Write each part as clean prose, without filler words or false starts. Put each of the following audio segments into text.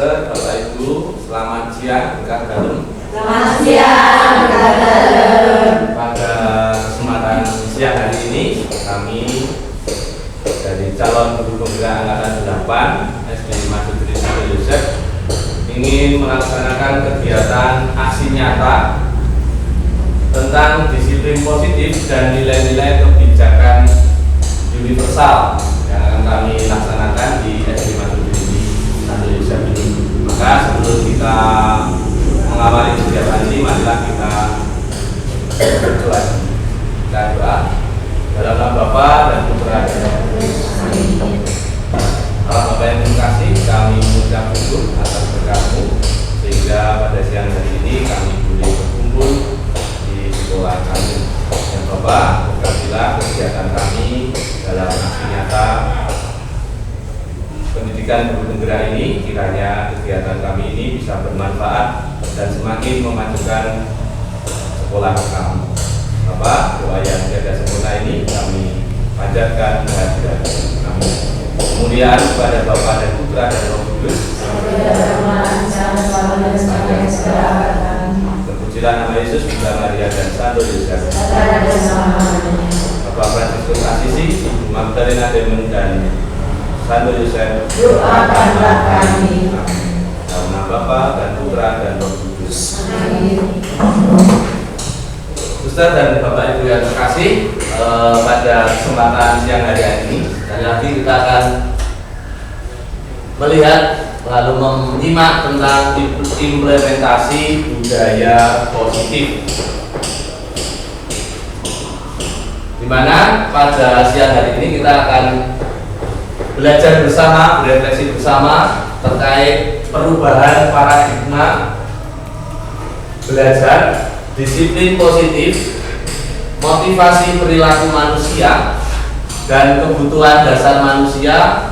Suster, Bapak Ibu, selamat siang, Kak Dalem. Selamat siang, Kak Dalem. Pada kesempatan siang hari ini, kami dari calon guru penggerak angkatan 8 SD Madudri Santo Yosef ingin melaksanakan kegiatan aksi nyata tentang disiplin positif dan nilai-nilai kebijakan universal yang akan kami laksanakan di SD Madudri Santo Yosef ini. Maka sebelum kita mengawali kegiatan ini, marilah kita berdoa. Kita doa dalam nama Bapa dan Putra dan Roh Kudus. Allah Bapa yang terkasih, kami mengucap syukur atas berkat-Mu sehingga pada siang hari ini kami boleh berkumpul di sekolah kami. Yang Bapak, berkatilah kegiatan kami dalam aksi nyata pendidikan guru penggerak ini. Kiranya kegiatan kami ini bisa bermanfaat dan semakin memajukan sekolah kami. Bapak, doa yang tiada sempurna ini kami panjatkan kehadirat kami. Kemudian kepada Bapa dan Putra dan Roh Kudus. Terpujilah nama Yesus, Bunda Maria dan Santo Yosef. Bapak Fransiskus Asisi, Ibu Magdalena Demen dan Santo Yosef, doakanlah kami. dalam nama Bapa dan Putra dan Roh Kudus. Amin. Ustaz dan Bapak Ibu yang terkasih, pada kesempatan siang hari ini sekali lagi kita akan melihat lalu menyimak tentang implementasi budaya positif, di mana pada siang hari ini kita akan belajar bersama, berefleksi bersama terkait perubahan paradigma belajar, disiplin positif, motivasi perilaku manusia, dan kebutuhan dasar manusia,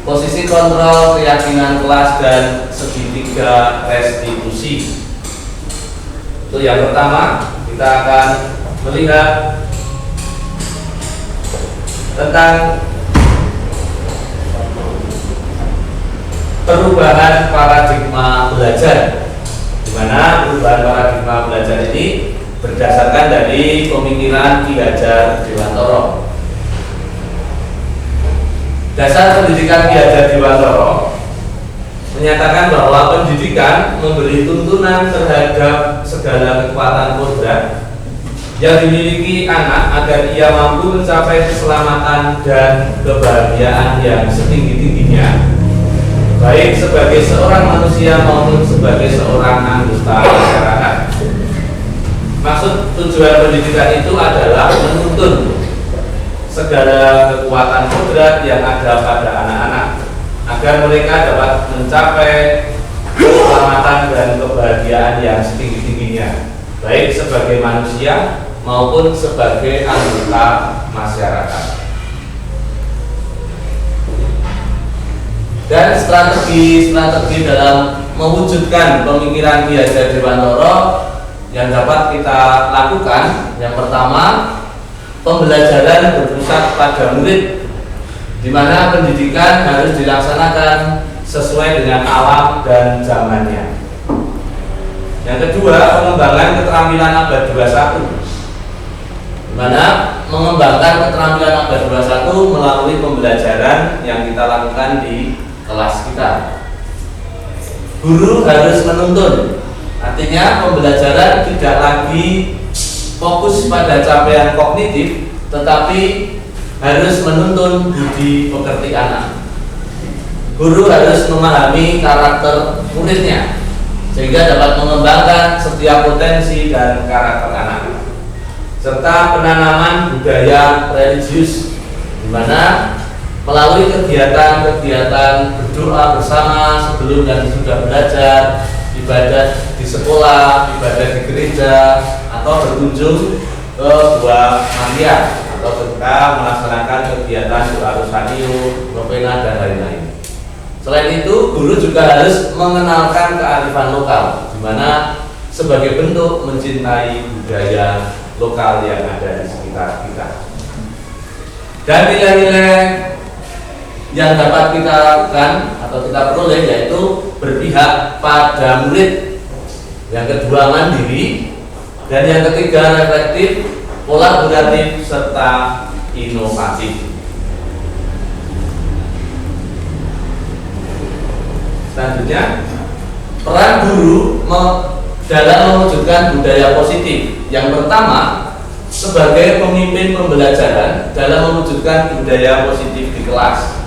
posisi kontrol, keyakinan kelas, dan segitiga restitusi. Itu yang pertama, kita akan melihat tentang perubahan paradigma belajar, di mana perubahan paradigma belajar ini berdasarkan dari pemikiran Ki Hajar Dewantara. Dasar pendidikan Ki Hajar Dewantara menyatakan bahwa pendidikan memberi tuntunan terhadap segala kekuatan kodrat yang dimiliki anak agar ia mampu mencapai keselamatan dan kebahagiaan yang setinggi-tingginya, baik sebagai seorang manusia maupun sebagai seorang anggota masyarakat. Maksud tujuan pendidikan itu adalah menuntun segala kekuatan kodrat yang ada pada anak-anak agar mereka dapat mencapai keselamatan dan kebahagiaan yang setinggi-tingginya, baik sebagai manusia maupun sebagai anggota masyarakat. Dan strategi dalam mewujudkan pemikiran Ki Hajar Dewantara yang dapat kita lakukan, yang pertama, pembelajaran berpusat pada murid, di mana pendidikan harus dilaksanakan sesuai dengan alam dan zamannya. Yang kedua, pengembangan keterampilan abad 21, di mana mengembangkan keterampilan abad 21 melalui pembelajaran yang kita lakukan di kelas kita. Guru harus menuntun, artinya pembelajaran tidak lagi fokus pada capaian kognitif, tetapi harus menuntun budi pekerti anak. Guru harus memahami karakter muridnya sehingga dapat mengembangkan setiap potensi dan karakter anak, serta penanaman budaya religius, di mana melalui kegiatan-kegiatan berdoa bersama sebelum dan sudah belajar, ibadah di sekolah, ibadah di gereja, atau berkunjung ke Gua Maria, atau ketika melaksanakan kegiatan doa rosario, novena, dan lain-lain. Selain itu, guru juga harus mengenalkan kearifan lokal, di mana sebagai bentuk mencintai budaya lokal yang ada di sekitar kita. Dan nilai-nilai yang dapat kita lakukan atau kita peroleh yaitu berpihak pada murid. Yang kedua, mandiri. Dan yang ketiga, reflektif, kolaboratif, serta inovatif. Selanjutnya, peran guru dalam mewujudkan budaya positif. Yang pertama, sebagai pemimpin pembelajaran dalam mewujudkan budaya positif di kelas.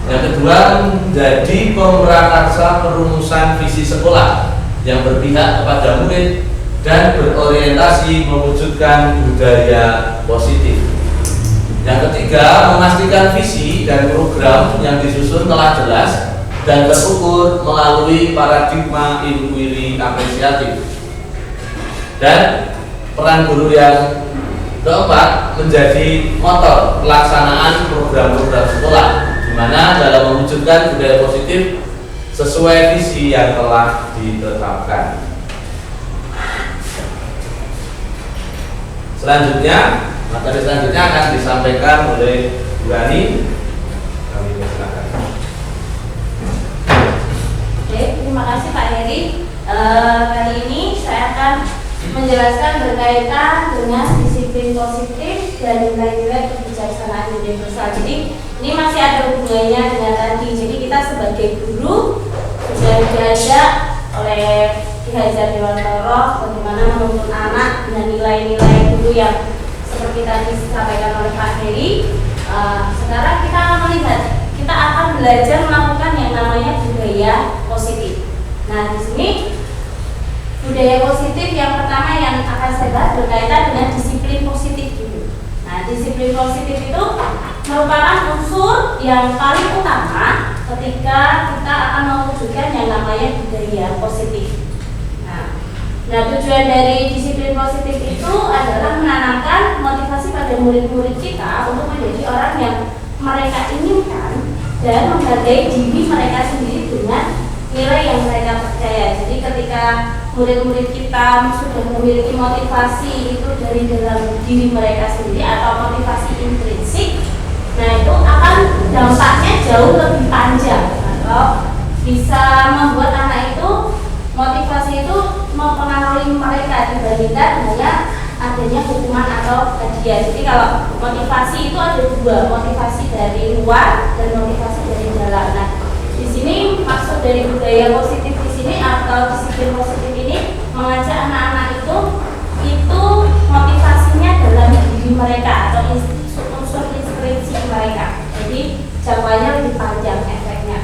Yang kedua, menjadi pemrakarsa perumusan visi sekolah yang berpihak kepada murid dan berorientasi mewujudkan budaya positif. Yang ketiga, memastikan visi dan program yang disusun telah jelas dan terukur melalui paradigma inquiry apresiatif. Dan peran guru yang keempat, menjadi motor pelaksanaan program-program sekolah, di mana dalam mewujudkan budaya positif sesuai visi yang telah ditetapkan. Selanjutnya, materi selanjutnya akan disampaikan oleh Bu Ani. Kami persilakan. Oke, terima kasih Pak Heri. Kali ini saya akan menjelaskan berkaitan dengan disiplin positif dan nilai-nilai kebijaksanaan universal. Jadi ini masih ada hubungannya dengan tadi. Jadi kita sebagai guru sudah diajak oleh Ki Hajar Dewantara bagaimana menuntun anak dengan nilai-nilai guru yang seperti tadi disampaikan oleh Pak Heri. Sekarang kita akan melihat, kita akan belajar melakukan yang namanya budaya positif. Nah, di sini budaya positif yang pertama yang akan saya bahas berkaitan dengan disiplin positif dulu. Nah, disiplin positif itu merupakan unsur yang paling utama ketika kita akan mewujudkan yang namanya budaya positif. Nah, tujuan dari disiplin positif itu adalah menanamkan motivasi pada murid-murid kita untuk menjadi orang yang mereka inginkan dan menghargai diri mereka sendiri dengan nilai yang mereka percaya. Jadi ketika murid-murid kita sudah memiliki motivasi itu dari dalam diri mereka sendiri atau motivasi intrinsik, nah itu akan dampaknya jauh lebih panjang atau bisa membuat anak itu motivasi itu mempengaruhi mereka dibandingkan hanya adanya hukuman atau hadiah. Jadi kalau motivasi itu ada dua, motivasi dari luar dan motivasi dari dalam. Nah, di sini maksud dari budaya positif di sini atau disiplin positif ini mengajak anak-anak itu motivasinya dalam diri mereka atau unsur intrinsik mereka. Jadi jangkauannya lebih panjang efeknya.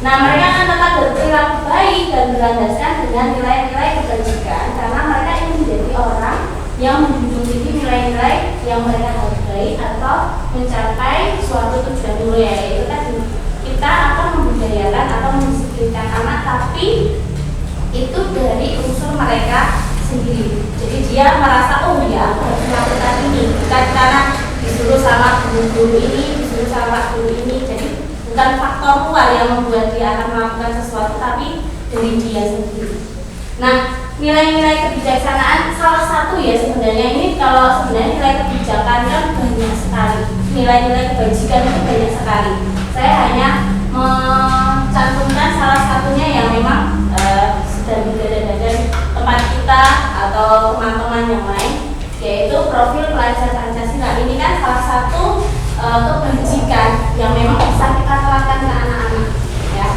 Nah, mereka akan tetap berperilaku baik dan berlandaskan dengan nilai-nilai kebajikan karena mereka ingin menjadi orang yang menjunjung tinggi nilai-nilai yang mereka hargai atau mencapai suatu tujuan mulia, yaitu tadi kita akan membudayakan atau mendisiplinkan anak, tapi itu dari unsur mereka sendiri. Jadi dia merasa, oh ya, aku harus melakukan ini, bukan karena disuruh sama guru ini, disuruh sama guru ini. Jadi bukan faktor luar yang membuat dia akan melakukan sesuatu, tapi dari dia sendiri. Nah, nilai-nilai kebijaksanaan salah satu ya sebenarnya ini, kalau sebenarnya nilai kebijakan kan banyak sekali, nilai-nilai kebajikan itu banyak sekali. Saya hanya mencantumkan salah satunya yang memang sedang berada di tempat kita atau teman-teman yang lain, yaitu profil pelajar Pancasila. Ini kan salah satu kebajikan yang memang bisa kita terapkan ke anak-anak, ya.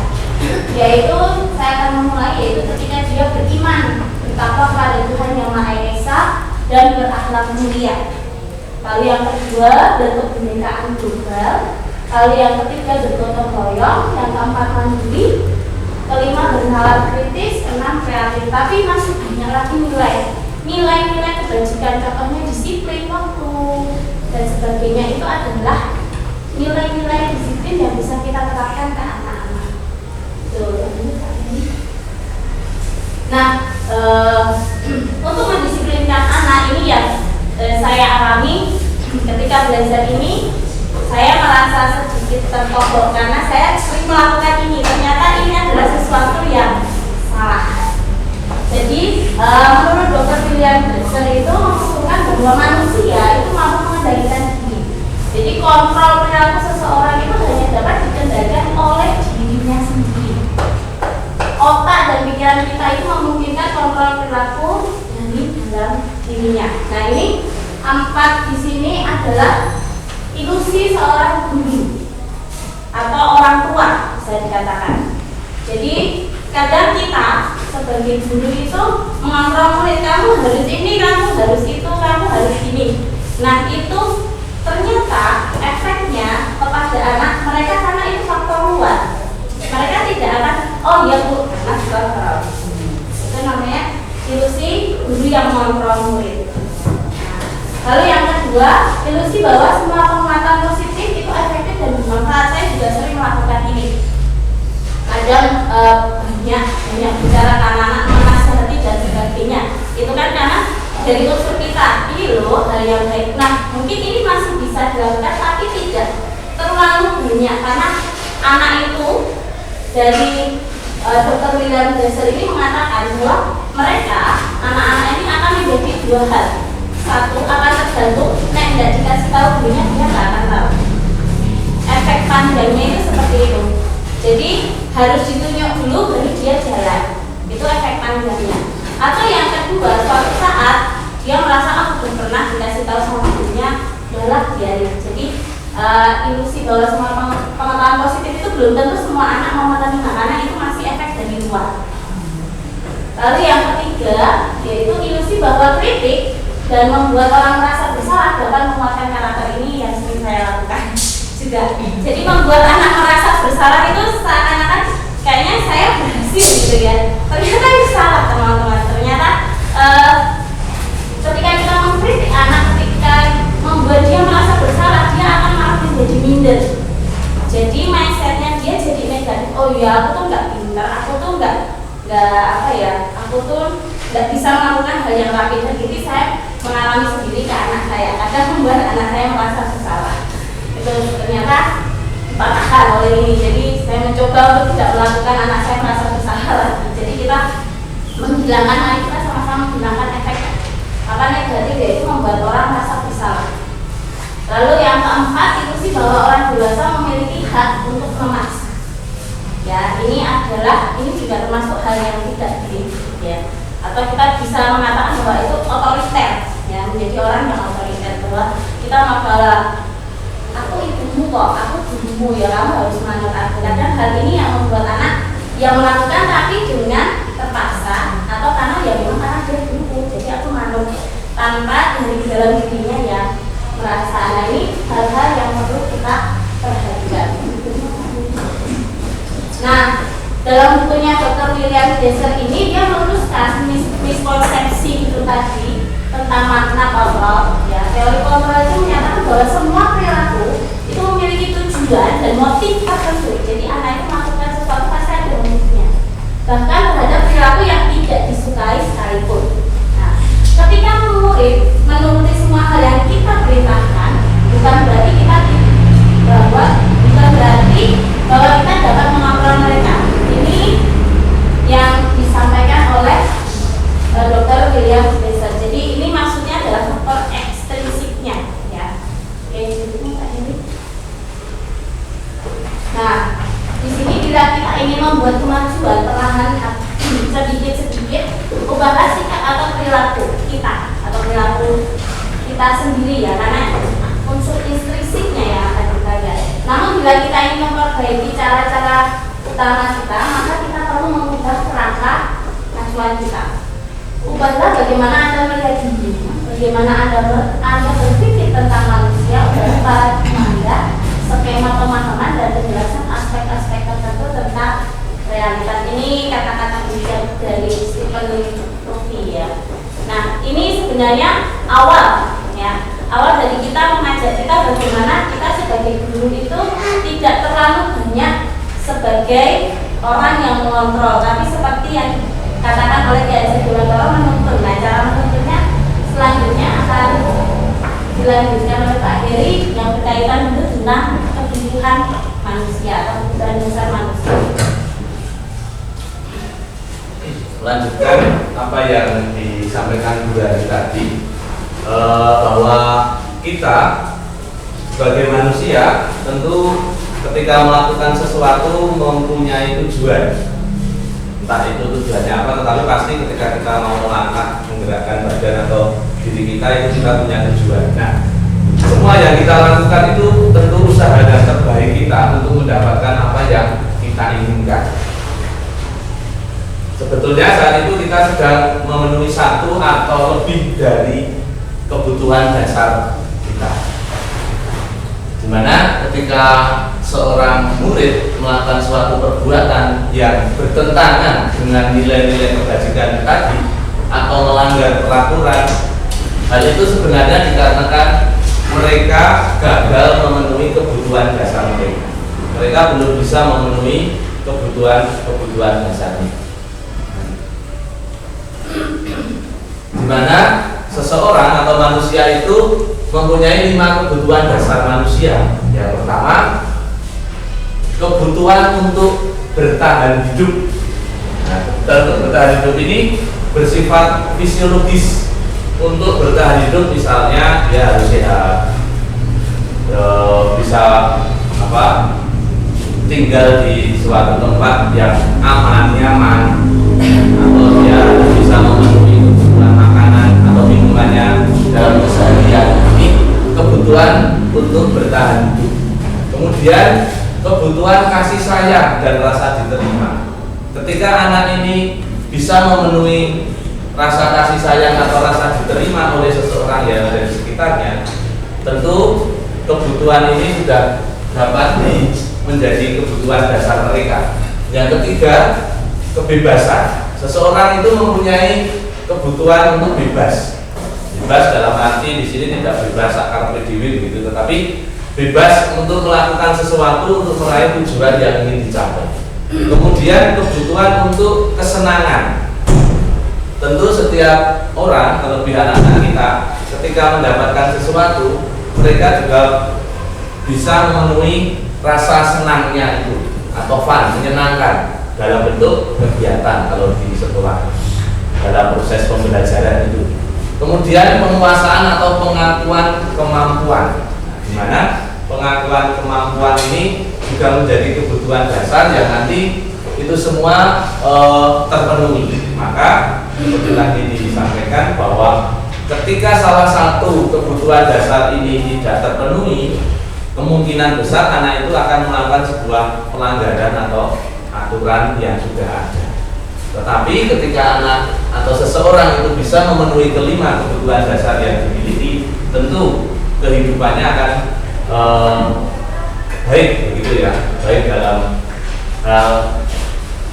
Yaitu saya akan memulai yaitu ketika dia beriman, bertakwa kepada Tuhan Yang Maha Esa dan berakhlak mulia. Lalu yang kedua, bentuk kebinekaan global. Lalu yang ketiga, bergotong royong. Yang keempat, mandiri. Kelima, bernalar kritis. Enam, kreatif. Tapi masih banyak lagi nilai-nilai kebajikan, contohnya disiplin waktu dan sebagainya. Itu adalah nilai-nilai disiplin yang bisa kita terapkan ke anak-anak. Nah, untuk mendisiplinkan anak ini yang saya alami ketika belajar ini, saya merasa sedikit terpojok karena saya sering melakukan ini. Ternyata ini adalah sesuatu yang salah. Jadi menurut Dr. William Glasser itu mengusulkan bahwa manusia itu mampu mengendalikan diri. Jadi kontrol perilaku seseorang itu hanya dapat dikendalikan oleh dirinya sendiri. keempat di sini adalah ilusi seorang guru atau orang tua, bisa dikatakan. Jadi kadang kita sebagai guru itu mengontrol murid, kamu harus ini, kamu harus itu, kamu harus ini. Nah itu ternyata efeknya kepada anak mereka, karena itu faktor luar. Mereka tidak akan, oh ya bu, anak kontrol. Itu namanya ilusi guru yang mengontrol murid. Lalu yang kedua, ilusi bahwa semua penguatan positif itu efektif dan bermanfaat. Saya juga sering melakukan ini. Kadang banyak bicara ke anak-anak, menasihati dan sebagainya. Itu kan karena dari unsur kita, ini loh hal yang baik. Nah, mungkin ini masih bisa dilakukan, tapi tidak terlalu banyak, karena anak itu dari Dr. William Glasser ini mengatakan bahwa mereka, anak-anak ini akan menjadi dua hal. Satu, akan tergantung, nek tidak dikasih tahu gurunya, dia nggak akan tahu. Efek panjangnya itu seperti itu. Jadi harus ditunjuk dulu baru dia jalan. Itu efek panjangnya. Atau yang kedua, suatu saat dia merasa aku belum pernah dikasih tahu sama gurunya, yalah biarin. Jadi ilusi bahwa semua pengetahuan positif itu belum tentu semua anak mau menerima, karena itu masih efek dari luar. Lalu yang ketiga, yaitu ilusi bahwa kritik dan membuat orang merasa bersalah dapat menguatkan karakter. Ini yang sering saya lakukan juga. Jadi membuat anak merasa bersalah itu seakan-akan kayaknya saya berhasil gitu ya. Ternyata itu salah teman-teman. Ternyata ketika kita mengkritik anak, ketika membuat dia merasa bersalah, dia akan malah menjadi minder. Jadi mindsetnya dia jadi negatif. Oh iya, aku tuh nggak pintar, aku tuh nggak apa ya, aku tuh nggak bisa melakukan hal yang rapi. Jadi saya mengalami sendiri ke anak saya, kadang membuat anak saya merasa bersalah. Itu ternyata dipatahkan oleh ini. Jadi saya mencoba untuk tidak melakukan anak saya merasa bersalah lagi. Jadi kita menghilangkan, mari kita sama-sama menghilangkan efek apa negatif, yaitu membuat orang merasa bersalah. Lalu yang keempat, ilusi bahwa orang dewasa memiliki hak untuk memaksa. Ya, ini juga termasuk hal yang tidak baik, ya. Atau kita bisa mengatakan bahwa itu otoriter, ya, menjadi orang yang otoriter, bahwa kita masalah aku ibumu kok, aku gurumu, ya kamu harus manut aku. Kadang hal ini yang membuat anak yang melakukan tapi dengan terpaksa, atau karena ya memang karena dia guruku, jadi aku manut tanpa dari dalam dirinya ya merasa. Nah, ini hal-hal yang perlu kita perhatikan. Nah, dalam bukunya Dr. William Glasser ini dia meluruskan miskonsepsi itu tadi tentang makna kontrol. Ya, teori kontrol itu menyatakan bahwa semua perilaku itu memiliki tujuan dan motif tertentu. Jadi anak itu melakukan sesuatu pasti ada motifnya. Bahkan terhadap perilaku yang tidak disukai sekalipun. Nah, ketika murid menuruti semua hal yang kita perintahkan, bukan berarti bahwa kita dapat mengontrol mereka. Ini yang disampaikan oleh Dr. William Glasser. Jadi ini maksudnya adalah faktor ekstrinsiknya, ya. Oke, itu Pak Henry. Nah, di sini bila kita ingin membuat kemajuan perlahan sedikit-sedikit, ubahlah sikap atau perilaku kita sendiri, ya, karena unsur instrinsiknya yang akan kita lihat. Namun bila kita ingin memperbaiki cara-cara utama kita, maka kita perlu mengubah kerangka acuan kita. Ubahlah bagaimana Anda melihat dunia, bagaimana Anda berpikir tentang manusia, ubahlah paradigma Anda, skema pemahaman dan penjelasan aspek-aspek tertentu tentang realitas. Ini kata-kata bijak dari Stephen Covey, ya. Nah, ini sebenarnya awal dari kita mengajak kita bagaimana kita sebagai guru itu tidak terlalu banyak sebagai orang yang mengontrol, tapi seperti yang dikatakan oleh Kiai Saifullah menuntun. Nah, cara menuntunnya selanjutnya akan dilanjutkan oleh Pak Heri yang berkaitan dengan kebutuhan manusia atau kebutuhan dasar manusia. Lanjutkan apa yang disampaikan Bu Hari tadi, bahwa kita sebagai manusia tentu ketika melakukan sesuatu mempunyai tujuan, entah itu tujuannya apa, tetapi pasti ketika kita mau melangkah, menggerakkan badan atau diri kita itu kita punya tujuan. Nah, semua yang kita lakukan itu tentu usaha dan terbaik kita untuk mendapatkan apa yang kita inginkan. Sebetulnya saat itu kita sedang memenuhi satu atau lebih dari kebutuhan dasar kita. Dimana ketika seorang murid melakukan suatu perbuatan yang bertentangan dengan nilai-nilai kebajikan tadi atau melanggar peraturan, hal itu sebenarnya dikarenakan mereka gagal memenuhi kebutuhan dasar mereka. Mereka belum bisa memenuhi kebutuhan dasarnya. Dimana seseorang atau manusia itu mempunyai 5 kebutuhan dasar manusia. Yang pertama, kebutuhan untuk bertahan hidup. Nah, untuk bertahan hidup ini bersifat fisiologis. Untuk bertahan hidup misalnya dia harus sehat, bisa tinggal di suatu tempat yang aman, nyaman, atau dia bisa memenuhi kebutuhan makanan atau minumannya dalam keseharian. Ini kebutuhan untuk bertahan hidup. Kemudian kebutuhan kasih sayang dan rasa diterima. Ketika anak ini bisa memenuhi rasa kasih sayang atau rasa diterima oleh seseorang yang ada di sekitarnya, tentu kebutuhan ini sudah dapat menjadi kebutuhan dasar mereka. Yang ketiga, kebebasan. Seseorang itu mempunyai kebutuhan untuk bebas. Bebas dalam arti di sini tidak bebas akar pribadi begitu, tetapi bebas untuk melakukan sesuatu untuk meraih tujuan yang ingin dicapai. Kemudian kebutuhan untuk kesenangan. Tentu setiap orang, terlebih anak-anak kita, ketika mendapatkan sesuatu, mereka juga bisa memenuhi rasa senangnya itu atau fun, menyenangkan dalam bentuk kegiatan kalau di sekolah dalam proses pembelajaran itu. Kemudian penguasaan atau pengakuan kemampuan, di mana pengakuan kemampuan ini juga menjadi kebutuhan dasar yang nanti itu semua terpenuhi. Maka seperti tadi disampaikan bahwa ketika salah satu kebutuhan dasar ini tidak terpenuhi, kemungkinan besar anak itu akan melakukan sebuah pelanggaran atau aturan yang sudah ada. Tetapi ketika anak atau seseorang itu bisa memenuhi kelima kebutuhan dasar yang dimiliki, tentu kehidupannya akan baik begitu ya, baik dalam hal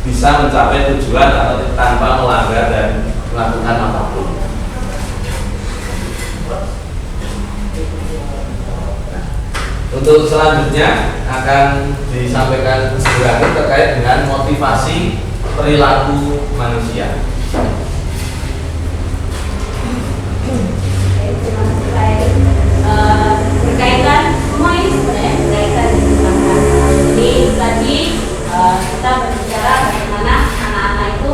bisa mencapai tujuan atau tanpa melanggar dan melakukan apapun. Untuk selanjutnya akan disampaikan segera terkait dengan motivasi perilaku manusia. Berkaitan semua ini sebenarnya berkaitan dengan jadi tadi kita berbicara bagaimana anak-anak itu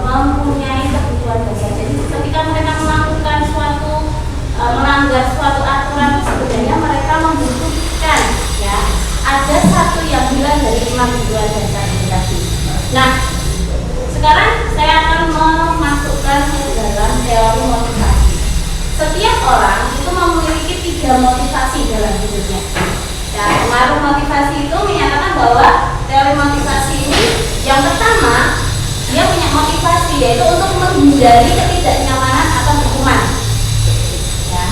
mempunyai kebutuhan dasar. Jadi ketika mereka melakukan melanggar suatu aturan, sebenarnya mereka membutuhkan ya ada satu yang hilang dari 5 kebutuhan dasar ini tadi. Nah, sekarang saya akan memasukkan ke dalam teori motivasi. Setiap orang itu memiliki 3 motivasi dalam hidupnya. Ya, pengaruh motivasi itu menyatakan bahwa teori motivasi ini yang pertama, dia punya motivasi yaitu untuk menghindari ketidaknyamanan atau hukuman. Ya,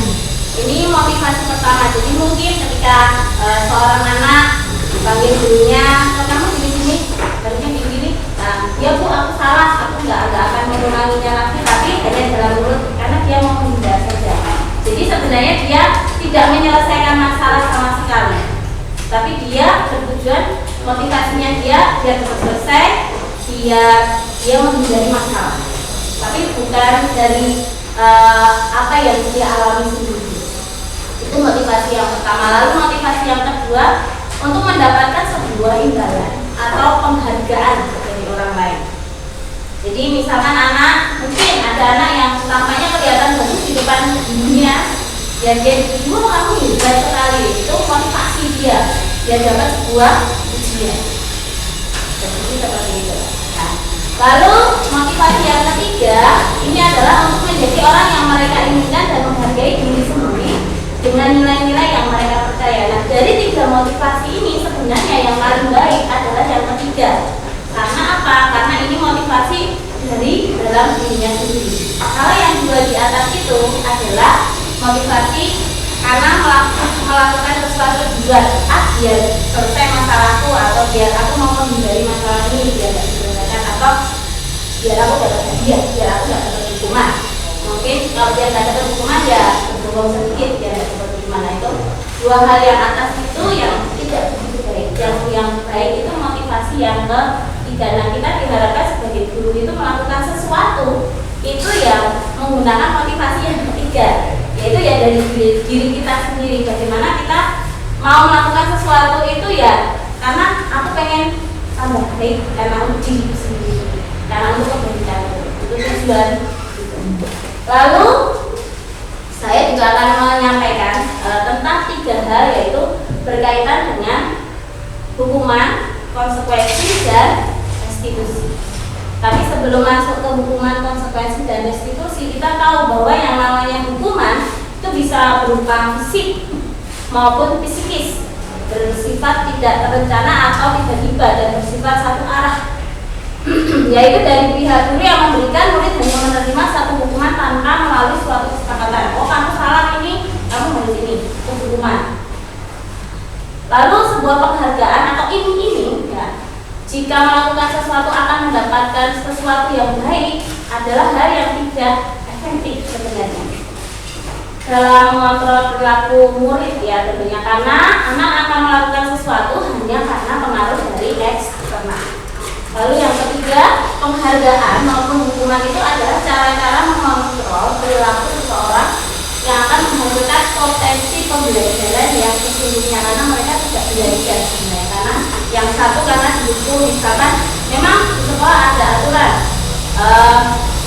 ini motivasi pertama. Jadi mungkin ketika seorang anak dipanggil gurunya, kamu di sini, barunya begini. Nah, ya bu, aku salah, aku nggak akan mengulanginya lagi, tapi hanya dalam mulut karena dia mau menghindar saja. Jadi sebenarnya dia tidak menyelesaikan masalah sama sekali, tapi dia bertujuan motivasinya dia biar cepat selesai, dia menghindari masalah, tapi bukan dari apa yang dia alami sendiri. Itu motivasi yang pertama. Lalu motivasi yang kedua, untuk mendapatkan sebuah imbalan atau penghargaan dari orang lain. Jadi misalkan mungkin ada anak yang tampaknya kelihatan bagus di depan dunia, dan dia dibilang kamu hebat sekali, itu motivasi dia dapat sebuah ujian. Jadi seperti itu. Nah, Lalu motivasi yang ketiga ini adalah untuk menjadi orang yang mereka inginkan dan menghargai diri sendiri dengan nilai-nilai yang mereka percaya. Nah, dari tiga motivasi ini sebenarnya yang paling baik adalah yang ketiga. Karena apa? Karena ini motivasi dari dalam dirinya sendiri. Kalau yang dua di atas itu adalah motivasi karena melakukan sesuatu biar biar selesai masalahku, atau biar aku mau menghindari masalah ini, biar tidak diselesaikan, atau biar aku dapat hadiah, biar aku dapat hukuman. Mungkin kalau biar tidak dapat hukuman ya berbohong sedikit biar tidak dapat hukuman. Nah, itu dua hal yang atas itu yang tidak begitu baik. Yang baik itu motivasi yang ketiga. Nah, kita diharapkan sebagai guru itu melakukan sesuatu itu yang menggunakan motivasi yang ketiga, yaitu ya dari diri kita sendiri. Bagaimana kita mau melakukan sesuatu itu ya karena aku pengen tambah baik, karena untuk diri sendiri, karena untuk kebaikan itu tujuan. Lalu saya juga akan menyampaikan tentang tiga hal, yaitu berkaitan dengan hukuman, konsekuensi, dan restitusi. Tapi sebelum masuk ke hukuman, konsekuensi, dan restitusi, kita tahu bahwa yang namanya hukuman itu bisa berupa fisik maupun psikis, bersifat tidak terencana atau tiba-tiba, dan bersifat satu arah. Yaitu dari pihak guru yang memberikan murid hanya menerima satu hukuman tanpa melalui suatu kesepakatan. Oh, kamu salah ini, kamu harus ini, itu hukuman. Lalu sebuah penghargaan atau iming-iming ya, jika melakukan sesuatu akan mendapatkan sesuatu yang baik, adalah hal yang tidak efektif sebenarnya dalam mengontrol perilaku murid ya, tentunya karena anak akan melakukan sesuatu hanya karena pengaruh dari eksternal. Lalu yang ketiga, penghargaan maupun hukuman itu adalah cara-cara mengontrol perilaku seseorang yang akan menghasilkan potensi pembelajaran yang sesungguhnya, karena mereka tidak belajar sebenarnya. Karena yang satu karena dihukum, misalkan memang di sekolah ada aturan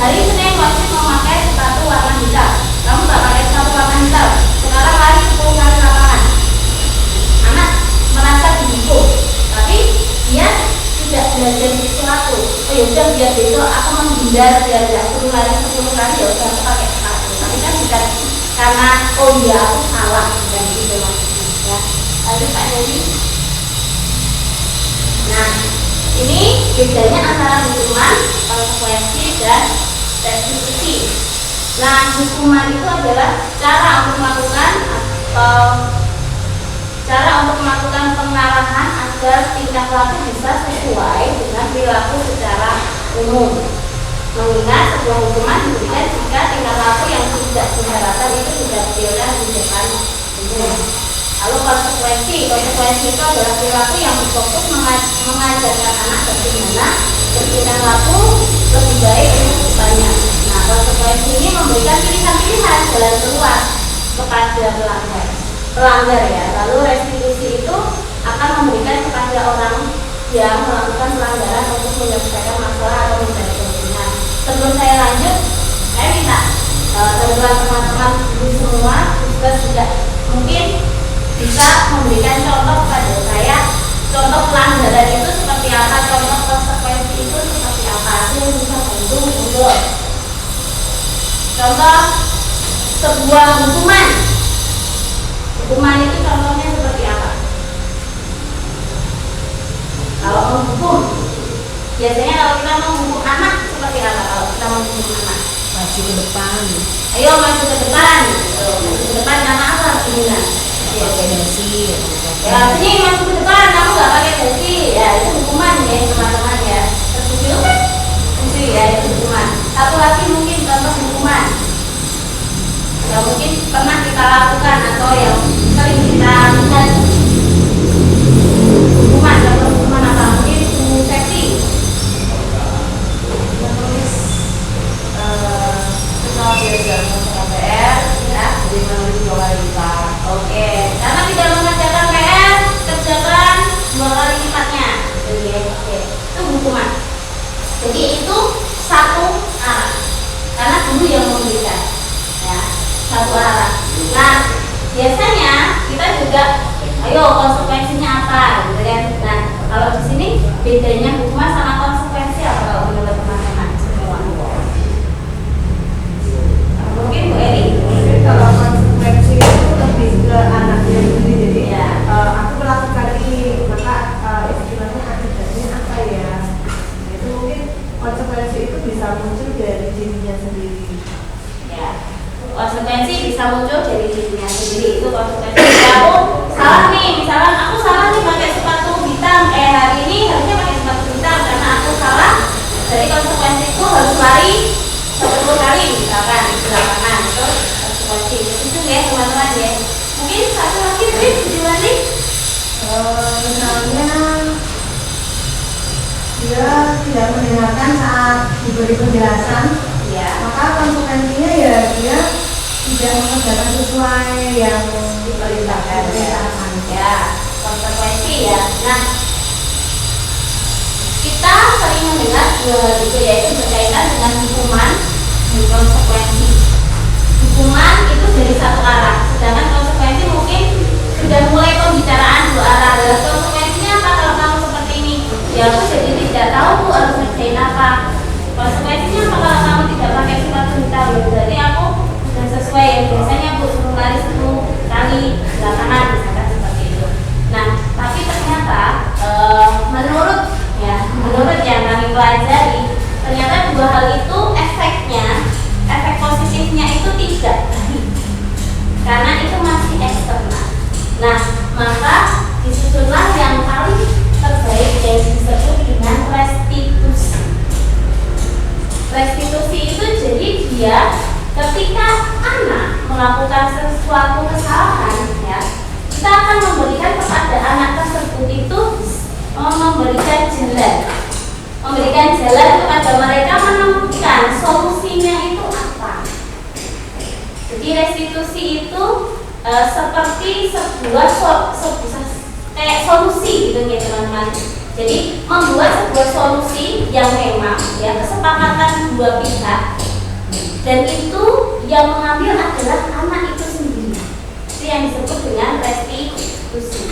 hari Senin wajib memakai sepatu warna hitam, kamu nggak pakai sepatu warna hitam, sekarang lari 10 kali lapangan. Anak merasa dihukum, tapi dia tidak belajar sesuatu. Oh ya udah, biar besok aku menghindar, biar tidak perlu lari 10 kali, ya udah aku pakai sepatu. Tapi kan bukan karena oh iya aku salah, dan gitu maksudnya ya. Lalu Pak Heri, nah ini bedanya antara hukuman, konsekuensi, dan restitusi. Nah, hukuman itu adalah cara untuk melakukan pengarahan agar tingkah laku bisa sesuai dengan perilaku secara umum. Mengingat sebuah hukuman diberikan jika tingkah laku yang tidak diharapkan itu tidak detailkan di depan umum. Lalu konsekuensi itu adalah perilaku yang berfokus mengajarkan anak bagaimana bertindak laku lebih baik untuk depannya. Nah, konsekuensi ini memberikan pilihan-pilihan jalan keluar kepada pelanggar ya. Lalu restitusi itu akan memberikan kepada orang yang melakukan pelanggaran untuk menyelesaikan masalah atau mencari keuntungan. Sebelum saya lanjut, saya minta teman-teman guru semua juga mungkin bisa memberikan contoh kepada saya, contoh pelanggaran itu seperti apa, contoh konsekuensi itu seperti apa, yang bisa bantu untuk contoh sebuah hukuman itu contohnya seperti apa. Kalau menghukum, biasanya kalau kita menghukum anak seperti apa? Kalau kita menghukum anak, Maju ke depan, ayo maju ke depan, maju ke depan karena apa? Gimana? pakai dasi. Ya, sini maju ke depan, kamu nggak pakai dasi, ya itu hukuman ya teman-teman ya. Tersetuju kan? Itu ya, itu hukuman. Satu lagi mungkin contoh hukuman yang mungkin pernah kita lakukan atau yang sering kita lihat. Contoh hukuman apa? Mungkin seksi. Menulis soal belajar PR ya, jadi menulis 2 kali lipat. Oke, karena tidak mengerjakan PR, kerjakan 2 kali lipatnya. Oke, itu hukuman. Jadi itu satu arah, karena guru yang memberikan, ya, satu arah. Nah, biasanya kita juga, ayo konsekuensinya apa, gitu kan? Nah, kalau di sini bedanya hukuman sama konsekuensi apa kalau menurut berlari 10 kali misalkan di lapangan itu konsekuensi itu ya teman-teman ya. Mungkin satu lagi dilanjut. Misalnya dia tidak mendengarkan saat diberi penjelasan, Ya, maka konsekuensinya ya dia tidak mengerjakan sesuai yang diperintahkan ya. diperintahkan. Ya, konsekuensi ya. Nah, kita sering mendengar dua hal itu, yaitu berkaitan dengan hukuman dan konsekuensi. Hukuman itu dari satu arah, sedangkan konsekuensi mungkin sudah mulai pembicaraan dua arah. Adalah konsekuensinya apa kalau kamu seperti ini? Ya aku jadi tidak tahu Bu harus ngerjain apa. Konsekuensinya apa kalau kamu tidak pakai sepatu hitam? Ya berarti aku sudah sesuai yang biasanya Bu suruh lari 10 kali belakangan misalkan seperti itu. Nah, tapi ternyata menurut yang kami pelajari, ternyata dua hal itu efek positifnya itu tidak baik karena itu masih eksternal. Nah, maka disitulah yang paling terbaik yang disebut dengan restitusi. Restitusi itu jadi dia ketika anak melakukan sesuatu kesalahan, ya, kita akan memberikan kepada anak tersebut itu memberikan jalan kepada mereka menemukan solusinya itu apa. Jadi restitusi itu seperti sebuah kayak solusi gitu ya teman-teman. Jadi membuat sebuah solusi yang memang ya kesepakatan dua pihak, dan itu yang mengambil adalah anak itu sendiri. Itu yang disebut dengan restitusi.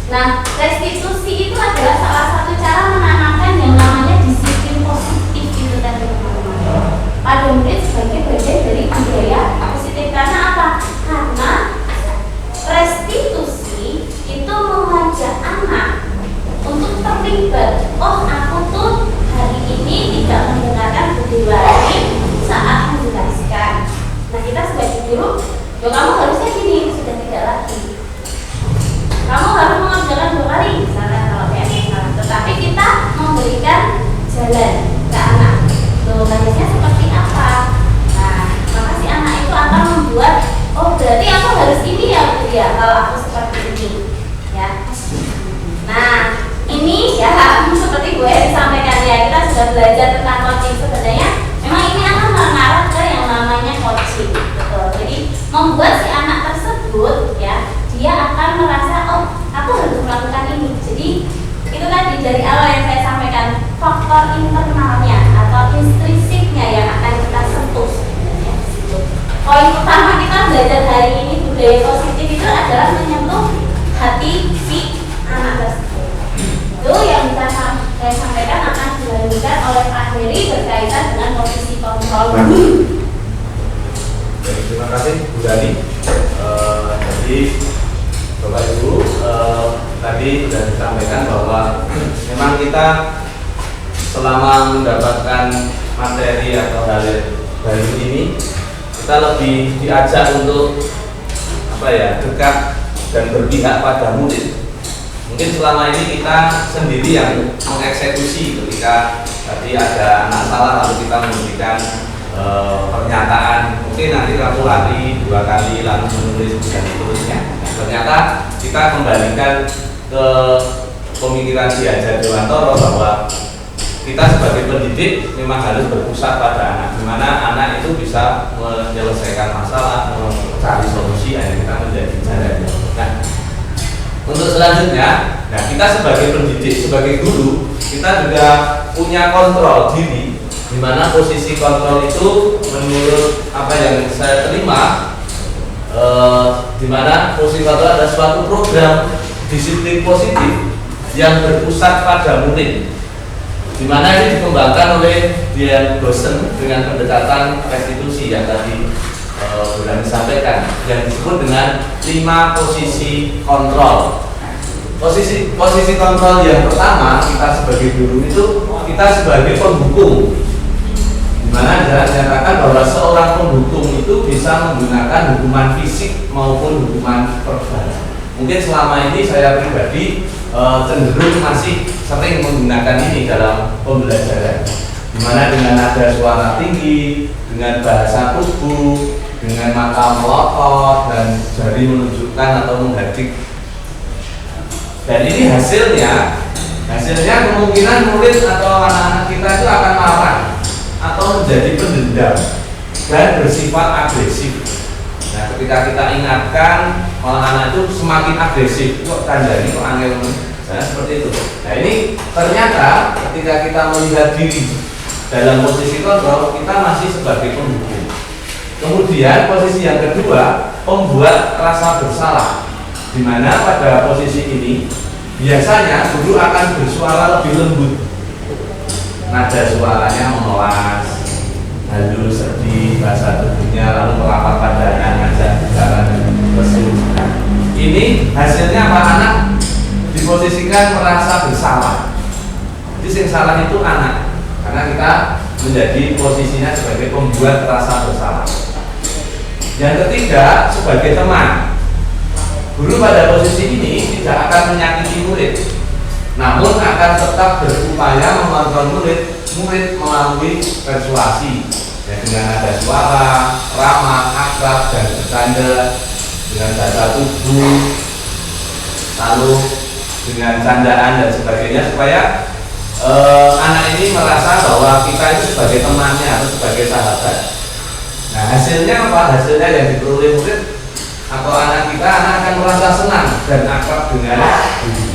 Nah, restitusi itu adalah salah satu cara menanamkan yang namanya disiplin positif itu tadi teman-teman. Pada murid sebagai bagian dari budaya positif. Karena apa? Karena restitusi itu mengajak anak untuk terlibat. Oh, aku tuh hari ini tidak mendengarkan Bu lagi saat menjelaskan. Nah, kita sebagai guru, yo kamu harusnya gini, sudah tidak lagi. Kamu harus mengerjakan 2 kali misalnya kalau PNS salah. Tetapi kita memberikan jalan ke anak. Loh, harusnya seperti apa? Nah, maka si anak itu akan membuat, oh berarti aku harus ini ya Bu ya kalau aku seperti ini, ya. Nah, ini ya seperti gue disampaikan ya, kita sudah belajar tentang coaching. Sebenarnya memang ini akan mengarah ke yang namanya coaching, betul. Jadi membuat si anak tersebut ya, dia akan merasa, oh aku harus melakukan ini. Jadi itu tadi dari awal yang saya sampaikan, faktor internalnya atau intrinsifnya yang akan kita sentuh sebenarnya. Poin pertama kita belajar hari ini budaya positif itu adalah menyentuh hati si anak tersebut. Itu yang bisa saya sampaikan akan dilanjutkan oleh Pak Heri berkaitan dengan posisi kontrol. Terima kasih Bu Dani. Jadi Bapak Ibu, tadi sudah disampaikan bahwa memang kita selama mendapatkan materi atau hal baru ini, kita lebih diajak untuk dekat dan berpihak pada murid. Mungkin selama ini kita sendiri yang mengeksekusi ketika tadi ada anak salah lalu kita memberikan pernyataan, mungkin nanti kamu lari 2 kali lalu menulis dan seterusnya. Ternyata kita kembalikan ke pemikiran Ki Hajar Dewantara bahwa kita sebagai pendidik memang harus berpusat pada anak, di mana anak itu bisa menyelesaikan masalah, mencari solusi, akhirnya kita menjadi jalannya. Nah, untuk selanjutnya, kita sebagai pendidik, sebagai guru, kita juga punya kontrol diri, di mana posisi kontrol itu menurut apa yang saya terima, di mana posisi kontrol ada suatu program disiplin positif yang berpusat pada murid, di mana ini dikembangkan oleh Dian Gosen dengan pendekatan restitusi yang tadi sudah disampaikan, yang disebut dengan 5 posisi kontrol. Posisi kontrol yang pertama kita sebagai guru itu kita sebagai penghukum, di mana dinyatakan bahwa seorang penghukum itu bisa menggunakan hukuman fisik maupun hukuman verbal. Mungkin selama ini saya pribadi cenderung masih sering menggunakan ini dalam pembelajaran, dimana dengan nada suara tinggi, dengan bahasa tubuh, dengan mata melotot dan jari menunjukkan atau menghadik. Dan ini hasilnya kemungkinan murid atau anak-anak kita itu akan marah atau menjadi pendendam dan bersifat agresif. Nah, ketika kita ingatkan, malah anak itu semakin agresif. Kok kandani, kok angel, nah, seperti itu. Nah, ini ternyata ketika kita melihat diri dalam posisi kontrol, kita masih sebagai pendukung. Kemudian posisi yang kedua, membuat rasa bersalah, di mana pada posisi ini biasanya guru akan bersuara lebih lembut, nada suaranya memelas, halu, sedih, bahasa tubuhnya, lalu merapat pandangan, ngajak bicara dan lesu. Ini hasilnya apa? Anak diposisikan merasa bersalah. Jadi yang salah itu anak, karena kita menjadi posisinya sebagai pembuat rasa bersalah. Yang ketiga, sebagai teman, guru pada posisi ini tidak akan menyakiti murid, namun akan tetap berupaya mengontrol murid melalui persuasi, ya, dengan nada suara, ramah, akrab, dan bercanda, dengan bahasa tubuh, lalu dengan candaan dan sebagainya, supaya anak ini merasa bahwa kita itu sebagai temannya atau sebagai sahabat. Nah, hasilnya apa? Hasilnya yang diperoleh murid atau anak kita, anak akan merasa senang dan akrab dengan guru.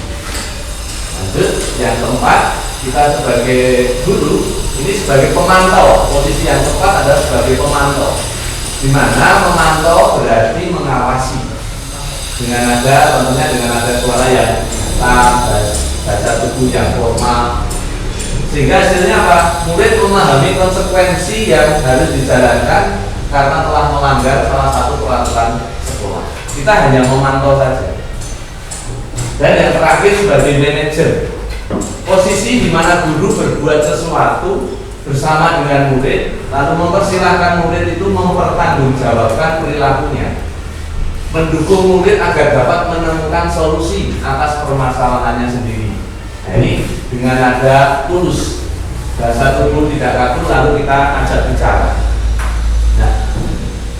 Lanjut, yang keempat, kita sebagai guru ini sebagai pemantau. Posisi yang tepat adalah sebagai pemantau, di mana memantau berarti mengawasi dengan tentunya dengan nada suara yang nyata, bahasa tubuh yang formal, sehingga hasilnya apa? Murid memahami konsekuensi yang harus dijalankan karena telah melanggar salah satu peraturan sekolah. Kita hanya memantau saja. Dan yang terakhir, sebagai manajer, posisi di mana guru berbuat sesuatu bersama dengan murid, lalu mempersilahkan murid itu mempertanggungjawabkan perilakunya, mendukung murid agar dapat menemukan solusi atas permasalahannya sendiri. Nah, ini dengan nada tulus, bahasa tubuh tidak kaku, lalu kita ajak bicara. Nah,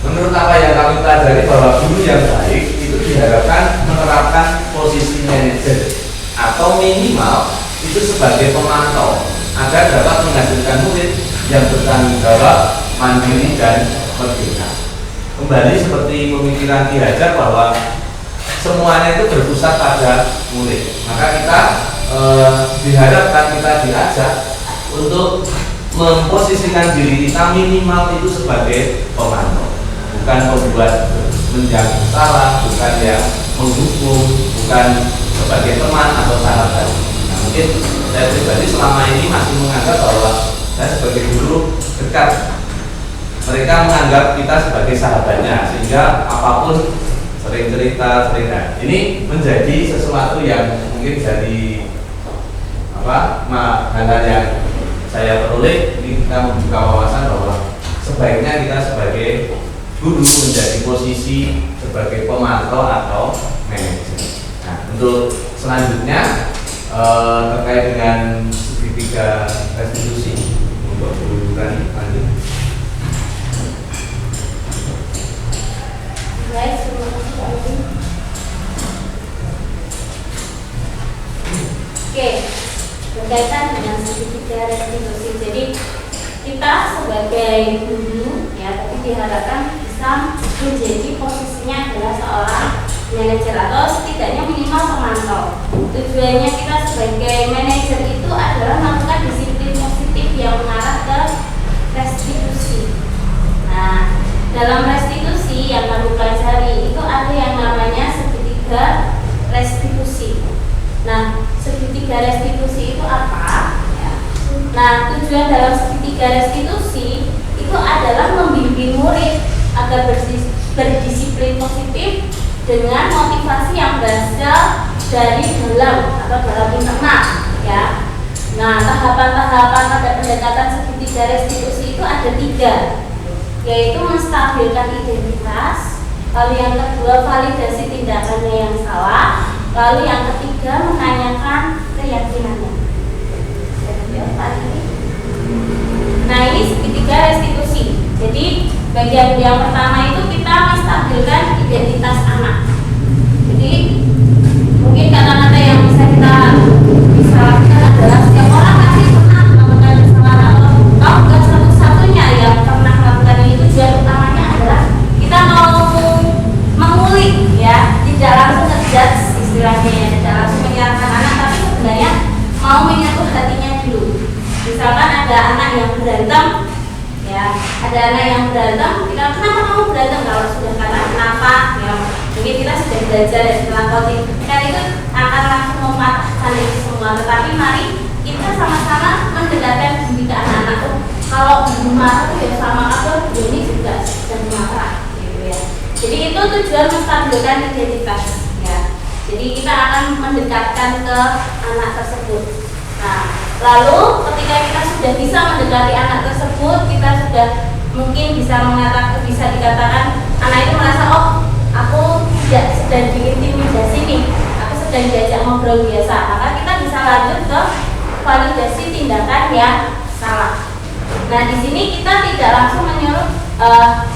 menurut apa yang kami pelajari, bahwa guru yang baik itu diharapkan menerapkan posisi manajer atau minimal itu sebagai pemantau agar dapat menghasilkan murid yang bertanggung jawab, mandiri, dan merdeka. Kembali seperti pemikiran Ki Hajar bahwa semuanya itu berpusat pada murid. Maka kita diharapkan, kita diajak untuk memposisikan diri kita minimal itu sebagai pemantau, bukan pembuat menjadi salah, bukan yang menghukum, bukan sebagai teman atau sahabat. Nah, mungkin saya pribadi selama ini masih menganggap bahwa saya sebagai guru dekat. Mereka menganggap kita sebagai sahabatnya, sehingga apapun sering cerita, ini menjadi sesuatu yang mungkin jadi hal-hal yang saya peroleh. Ini kita membuka wawasan bahwa sebaiknya kita sebagai guru menjadi posisi sebagai pemantau atau manajer. Nah, untuk selanjutnya terkait dengan segitiga restitusi untuk guru tadi, lanjut. Baik, terima kasih Pak Edi. Oke, berkaitan dengan segitiga restitusi. Jadi kita sebagai guru ya, tapi diharapkan bisa menjadi posisinya adalah seorang manajer atau setidaknya minimal pemantau. Tujuannya kita sebagai manajer itu adalah melakukan disiplin positif yang mengarah ke restitusi. Nah, dalam restitusi yang kami pelajari itu ada yang namanya segitiga restitusi. Nah, segitiga restitusi itu apa? Ya. Nah, tujuan dalam segitiga restitusi itu adalah membimbing murid agar berdisiplin positif dengan motivasi yang berasal dari dalam atau dalam internal. Ya. Nah, tahapan-tahapan pada pendekatan segitiga restitusi itu ada 3. Yaitu menstabilkan identitas, lalu yang kedua validasi tindakannya yang salah, lalu yang ketiga ketiga menanyakan keyakinannya. Nah ini segitiga restitusi. Jadi bagian yang pertama itu kita menstabilkan identitas anak. Jadi mungkin kata-kata yang bisa kita lakukan adalah setiap orang pasti pernah melakukan kesalahan atau kau bukan satu-satunya yang pernah melakukan ini. Tujuan utamanya adalah kita mau mengulik ya, tidak langsung ngejudge istilahnya ya, tidak langsung menyalahkan anak, tapi sebenarnya mau menyentuh hatinya dulu. Misalkan ada anak yang berantem ya, ada anak yang berantem, kita kenapa kamu berantem, kalau sudah kata kenapa ya, mungkin kita sudah belajar dan melakukan kan itu akan langsung mematahkan itu semua. Tetapi mari kita sama-sama mendekatkan diri ke anak-anak. Kalau marah ya sama aku ini juga sedang marah gitu ya. Jadi itu tujuan menstabilkan identitas ya. Jadi kita akan mendekatkan ke anak tersebut. Nah, lalu ketika kita sudah bisa mendekati anak tersebut, kita sudah mungkin bisa dikatakan anak itu merasa, oh aku tidak sedang diintimidasi nih, aku sedang diajak ngobrol biasa. Maka kita bisa lanjut ke validasi tindakan yang salah. Nah di sini kita tidak langsung menyuruh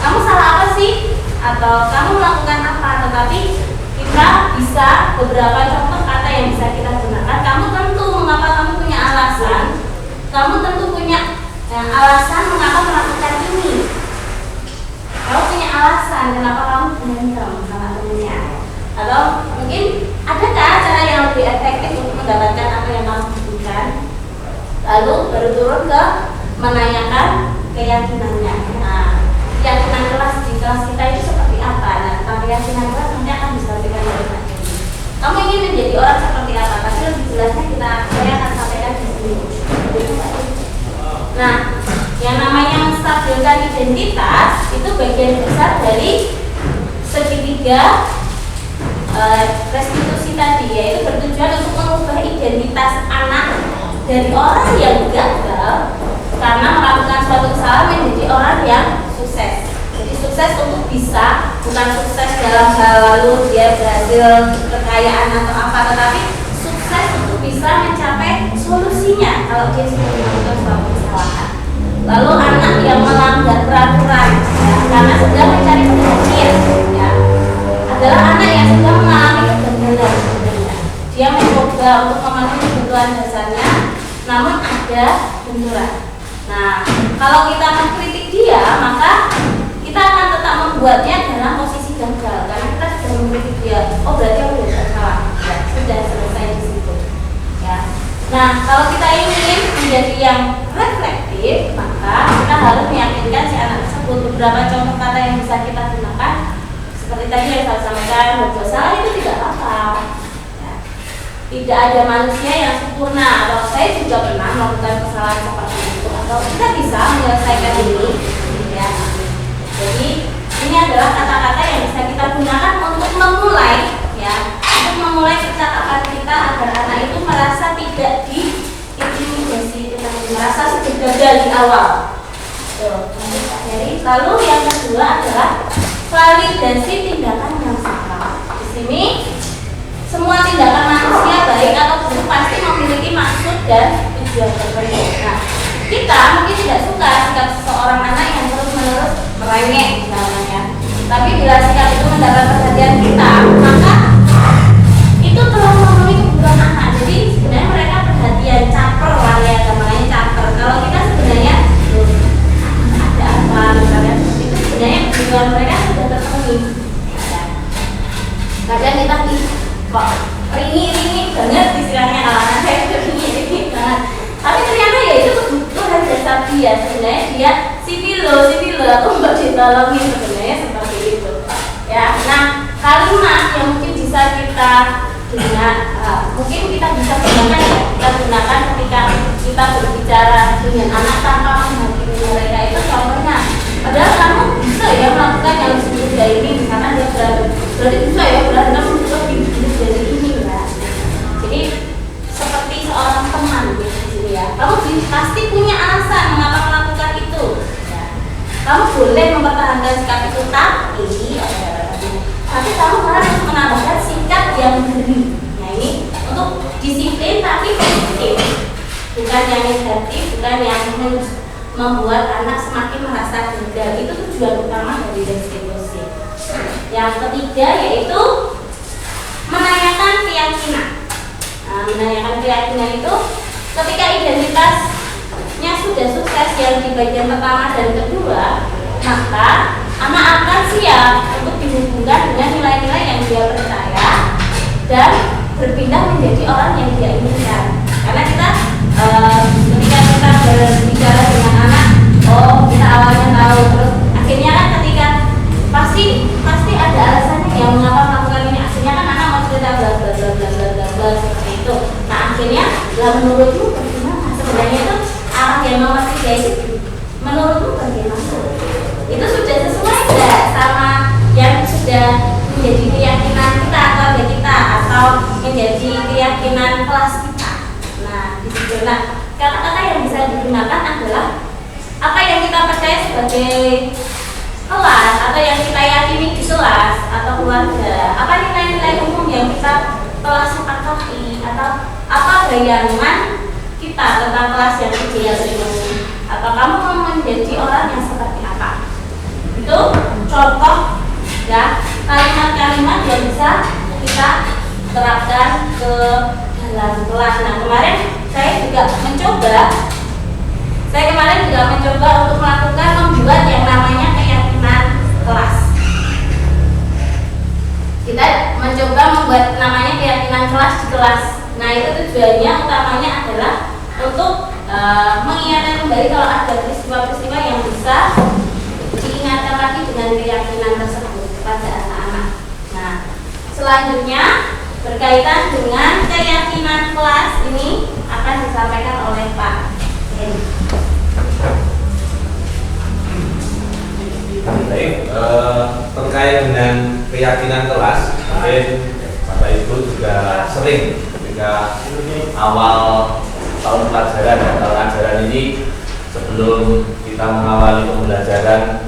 kamu salah apa sih atau kamu melakukan apa, tetapi kita bisa beberapa contoh kata yang bisa kita gunakan. Kamu tentu mengapa kamu punya alasan, kamu tentu punya alasan mengapa melakukan ini. Kamu punya alasan kenapa kamu berantem sama temennya. Atau mungkin adakah cara yang lebih efektif untuk mendapatkan apa yang kamu butuhkan. Lalu baru turun ke menanyakan keyakinannya. Nah, keyakinan kelas di kelas kita itu seperti apa? Nah, tentang keyakinan kelas nanti akan disampaikan oleh Pak Dewi. Kamu ingin menjadi orang seperti apa? Tapi lebih jelasnya saya akan sampaikan di sini. Nah, yang namanya menstabilkan identitas itu bagian besar dari segitiga restitusi tadi, yaitu bertujuan untuk mengubah identitas anak dari orang yang gagal karena melakukan suatu kesalahan menjadi orang yang sukses. Jadi sukses untuk bisa, bukan sukses dalam hal lalu dia berhasil kekayaan atau apa, tetapi sukses untuk bisa mencapai solusinya kalau dia sudah melakukan suatu kesalahan. Lalu anak yang melanggar peraturan ya, karena sedang mencari perhatian ya, adalah anak yang sedang mengalami kegagalan sebenarnya. Dia mencoba untuk memenuhi kebutuhan dasarnya, namun ada benturan. Nah, kalau kita mengkritik dia, maka kita akan tetap membuatnya dalam posisi gagal karena kita sudah mengkritik dia. Oh berarti aku sudah salah, ya, sudah selesai di situ. Ya. Nah, kalau kita ingin menjadi yang reflektif, maka kita harus meyakinkan si anak tersebut. Beberapa contoh kata yang bisa kita gunakan, seperti tadi yang saya sampaikan, berbuat salah itu tidak apa-apa. Tidak ada manusia yang sempurna, atau saya juga pernah melakukan kesalahan seperti itu, atau kita bisa menyelesaikan ini ya. Jadi ini adalah kata-kata yang bisa kita gunakan untuk memulai ya, untuk memulai percakapan kita agar anak itu merasa tidak diintimidasi, merasa sudah gagal di awal. Jadi lalu yang kedua adalah validasi tindakan yang salah. Di sini semua tindakan manusia baik atau buruk pasti memiliki maksud dan tujuan tertentu. Nah, kita mungkin tidak suka sikap seseorang anak yang terus-menerus merengek misalnya. Tapi bila sikap itu mendapat perhatian kita, maka itu telah memenuhi kebutuhan anak. Jadi sebenarnya mereka perhatian, caper lah ya, namanya caper. Kalau kita sebenarnya ada apa misalnya seperti itu, sebenarnya kebutuhan mereka sudah terpenuhi. Kadang kita kok ringi banget istilahnya, anak saya itu ringi banget, tapi ternyata ya itu kebutuhan dasar dia. Sebenarnya dia sipil aku mbak ditolongin, sebenarnya seperti itu ya. Nah, kalimat yang mungkin bisa kita mungkin kita bisa gunakan ya, kita gunakan ketika kita berbicara dengan anak tanpa menghakimi mereka itu. Contohnya, padahal kamu bisa ya melakukan yang seperti ini, misalkan dia berarti bisa ya berantem untuk dari ini ya. Jadi seperti seorang teman gitu ya. Kamu pasti punya alasan mengapa melakukan itu. Ya. Kamu boleh mempertahankan sikap itu, tapi kamu harus menambahkan sikap yang beri. Nah ini untuk membuat anak semakin merasa gagal. Itu tujuan utama dari restitusi. Yang ketiga yaitu menanyakan keyakinan. Nah, menanyakan keyakinan itu ketika identitasnya sudah sukses yang di bagian pertama dan kedua, maka anak akan siap untuk dihubungkan dengan nilai-nilai yang dia percaya dan berpindah menjadi orang yang dia inginkan. Karena kita ketika kita berbicara dengan anak, oh kita awalnya tahu, terus akhirnya kan ketika pasti ada alasannya yang mengapa melakukan ini. Akhirnya kan anak mau cerita bla bla bla bla bla bla bla seperti itu. Nah akhirnya lah menurutmu bagaimana? Sebenarnya itu arah yang nomor 3 itu menurutmu bagaimana? Itu sudah sesuai nggak sama yang sudah menjadi keyakinan kita atau kita atau menjadi keyakinan kelas kita? Nah disitu kata-kata yang bisa digunakan adalah apa yang kita percaya sebagai kelas atau yang kita yakini di kelas atau keluarga, apa nilai-nilai umum yang kita telah sepakati atau apa bayangan kita tentang kelas yang ideal ini, atau kamu mau menjadi orang yang seperti apa. Itu contoh ya kalimat-kalimat yang bisa kita terapkan ke dalam kelas. Nah kemarin saya kemarin juga mencoba untuk melakukan membuat yang namanya keyakinan kelas. Kita mencoba membuat namanya keyakinan kelas di kelas. Nah itu tujuannya utamanya adalah untuk mengingatkan kembali kalau ada peristiwa-peristiwa yang bisa diingatkan lagi dengan keyakinan tersebut pada anak-anak. Nah selanjutnya berkaitan dengan keyakinan kelas ini akan disampaikan oleh Pak Heri. Baik, terkait dengan keyakinan kelas, mungkin Bapak Ibu juga sering ketika awal tahun pelajaran dan tahun ajaran ini, sebelum kita mengawali pembelajaran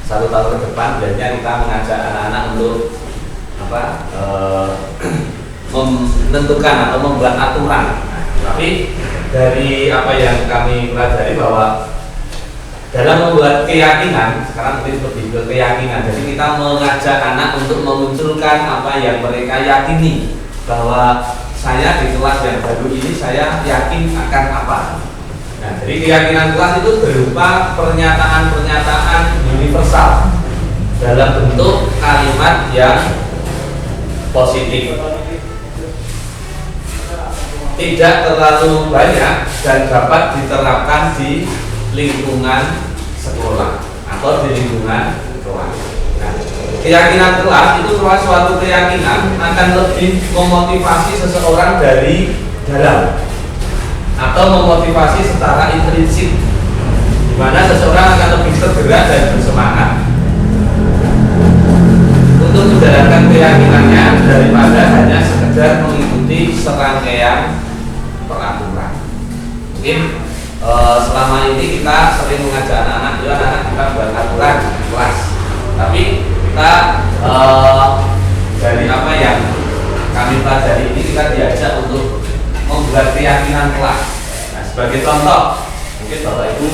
1 tahun ke depan, biasanya kita mengajak anak-anak untuk menentukan atau membuat aturan. Tapi dari apa yang kami pelajari bahwa dalam membuat keyakinan, sekarang lebih ke keyakinan. Jadi kita mengajak anak untuk memunculkan apa yang mereka yakini, bahwa saya di kelas yang baru ini saya yakin akan apa. Nah, jadi keyakinan kelas itu berupa pernyataan-pernyataan universal dalam bentuk kalimat yang positif, tidak terlalu banyak dan dapat diterapkan di lingkungan sekolah atau di lingkungan kelas. Nah, keyakinan kelas itu suatu keyakinan akan lebih memotivasi seseorang dari dalam atau memotivasi secara intrinsik, di mana seseorang akan lebih tergerak dan bersemangat untuk menjalankan keyakinannya daripada hanya sekedar mengikuti serangkaian peraturan. Mungkin selama ini kita sering mengajak anak-anak kita buat aturan di kelas, tapi kita dari apa yang kami pelajari ini kita diajak untuk membuat keyakinan kelas. Nah, sebagai contoh, mungkin Bapak Ibu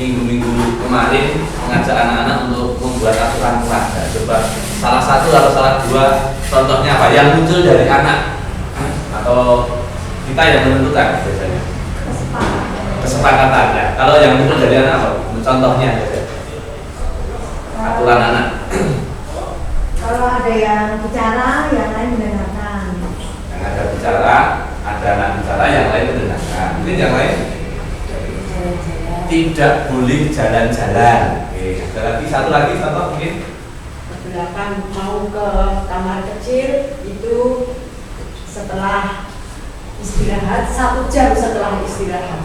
minggu-minggu kemarin mengajak anak-anak untuk membuat aturan kelas. Nah, coba salah satu atau salah dua contohnya apa yang muncul dari anak atau kita yang menentukan biasanya kesepakatan ya. Kalau yang muncul dari anak apa? Contohnya aturan anak. Kalau ada yang bicara, yang lain mendengarkan. Yang ada bicara, ada anak bicara, yang lain mendengarkan. Mungkin yang lain tidak boleh jalan-jalan. Oke, ada lagi satu lagi contoh mungkin. Belakang mau ke kamar kecil itu setelah istirahat 1 jam setelah istirahat.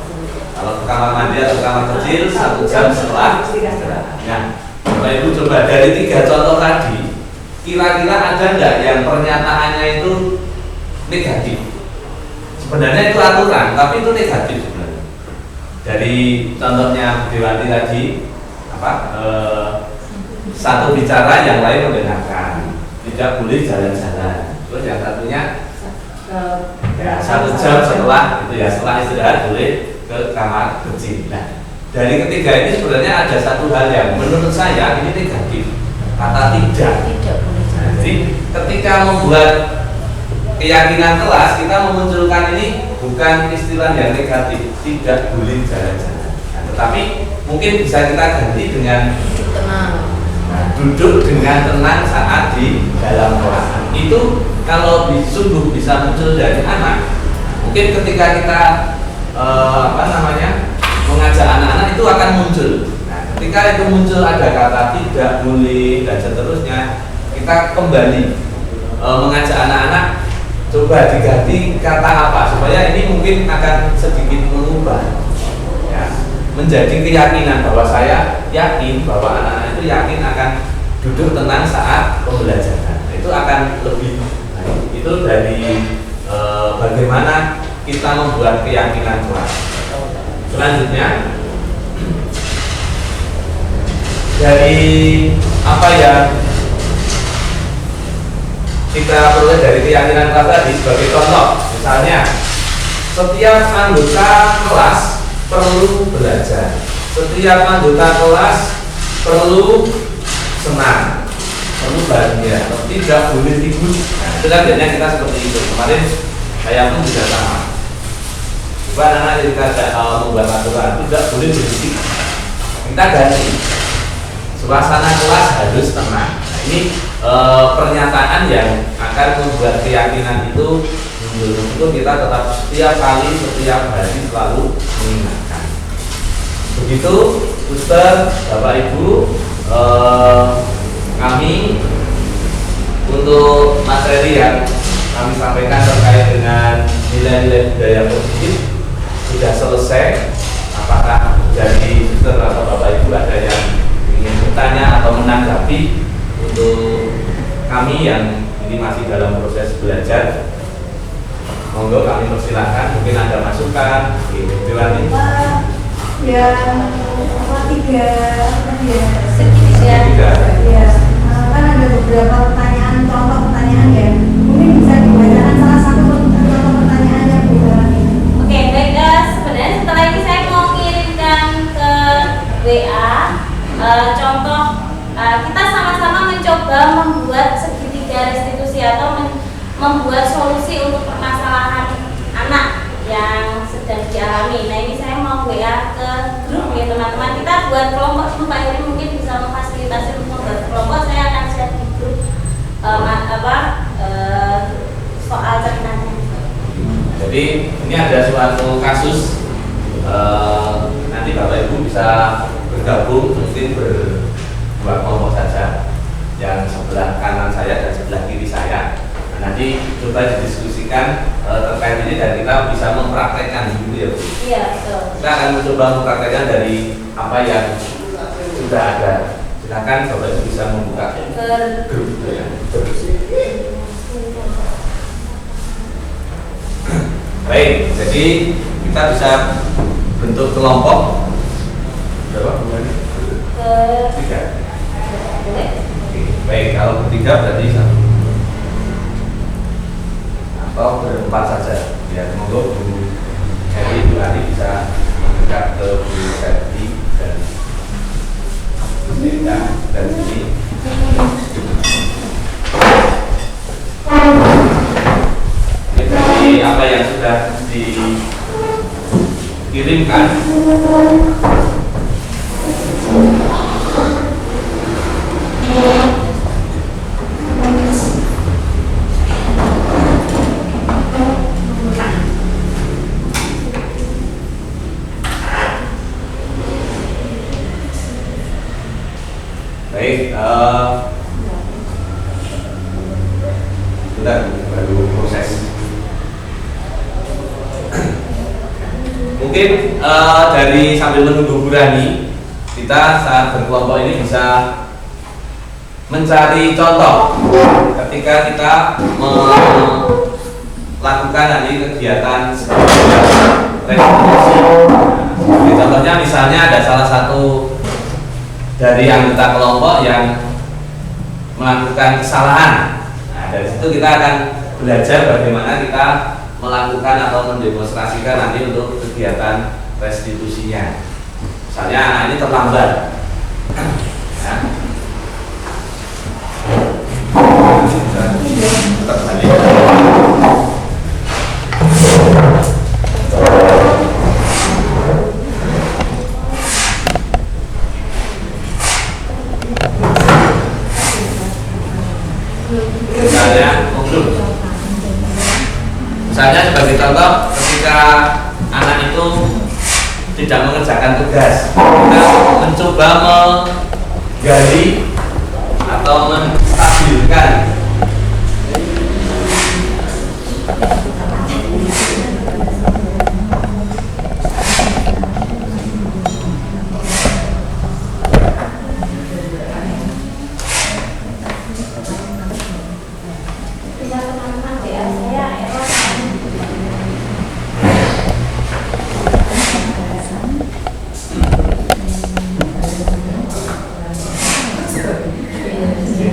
Kalau ke kamar mandi atau kamar kecil 1 jam setelah istirahat. Nah, Bapak Ibu coba dari 3 contoh tadi, kira-kira ada nggak yang pernyataannya itu negatif? Sebenarnya itu aturan, tapi itu negatif sebenarnya. Dari contohnya Dewanti tadi, satu bicara yang lain mendengarkan, tidak boleh jalan-jalan. Terus yang satunya ya 1 jam setelah itu ya, setelah istirahat boleh ke kamar kecil. Nah, dari ketiga ini sebenarnya ada satu hal yang menurut saya ini negatif, kata tidak. Tidak boleh Nah, jalan. jadi ketika membuat keyakinan kelas, kita memunculkan ini bukan istilah yang negatif, tidak boleh jalan-jalan. Nah, tetapi mungkin bisa kita ganti dengan Tenang. duduk dengan tenang saat di dalam kelas. Itu kalau sungguh bisa muncul dari anak, mungkin ketika kita mengajak anak-anak itu akan muncul. Nah, ketika itu muncul ada kata tidak boleh dan seterusnya, kita kembali mengajak anak-anak coba diganti kata apa supaya ini mungkin akan sedikit mengubah, ya, menjadi keyakinan bahwa saya yakin bahwa anak-anak itu yakin akan duduk tenang saat pembelajaran. Itu akan lebih baik. Itu dari bagaimana kita membuat keyakinan kelas. Selanjutnya dari apa yang kita peroleh dari keyakinan kelas tadi sebagai contoh, misalnya setiap anggota kelas perlu belajar, setiap anggota kelas perlu senang, perlu bahagia, tidak boleh ribut. Nah, itu kan biasanya kita seperti itu. Kemarin saya pun juga sama. Bukan anak kita membuat aturan tidak boleh berisik. Kita ganti. Suasana kelas harus tenang. Nah, ini pernyataan yang akan membuat keyakinan itu muncul. Untuk kita tetap setiap kali, setiap hari selalu mengingatkan. Begitu, Ustaz, Bapak Ibu, kami untuk materi yang kami sampaikan terkait dengan nilai-nilai budaya positif sudah selesai. Apakah dari Ustaz atau Bapak Ibu ada yang ingin bertanya atau menanggapi untuk kami yang ini masih dalam proses belajar? Monggo kami persilahkan, mungkin ada masukan. Dilani. Segitiga. Ya, kan ada beberapa pertanyaan, contoh pertanyaan ya. Mungkin bisa dibacakan salah satu contoh pertanyaannya Bu Dilani. Oke, baik guys. Sebenarnya setelah ini saya mau kirimkan ke WA contoh kita sama-sama mencoba membuat segitiga restitusi atau membuat solusi untuk permasalahan anak yang sedang dialami. Nah, ini saya mau WA ke grup ya teman-teman. Kita buat kelompok dulu, Pak Heri mungkin bisa memfasilitasi untuk membuat kelompok. Saya akan share di grup soal ceritanya. Jadi ini ada suatu kasus, nanti Bapak Ibu bisa bergabung, mungkin berbuat kelompok saja, yang sebelah kanan saya dan sebelah kiri saya. Nah, nanti coba didiskusikan terkait ini dan kita bisa mempraktekkan gitu ya Bu. Iya, betul. Kita akan mencoba mempraktekkan dari apa yang sudah ada. Silakan Bapak Ibu bisa membuka grup itu ya. Baik, jadi kita bisa bentuk kelompok berapa bulan? Tiga. Boleh. Oke, baik, kalau bertiga berarti satu atau berempat saja. Ya, semoga Bu Heri, Bu Ari bisa mendekat ke Bu Septi dan Bu Sinta dan sini. Jadi apa yang sudah dikirimkan baik, sudah baru proses. Mungkin dari sambil menunggu Bu Rani, kita saat berkelompok ini bisa mencari contoh ketika kita melakukan nanti kegiatan restitusi. Jadi contohnya misalnya ada salah satu dari anggota kelompok yang melakukan kesalahan. Nah, dari situ kita akan belajar bagaimana kita melakukan atau mendemonstrasikan nanti untuk kegiatan restitusinya. Misalnya anak ini terlambat, ya. Terbalik. Misalnya sebagai contoh, ketika anak itu tidak mengerjakan tugas, kita mencoba menggali atau menstabilkan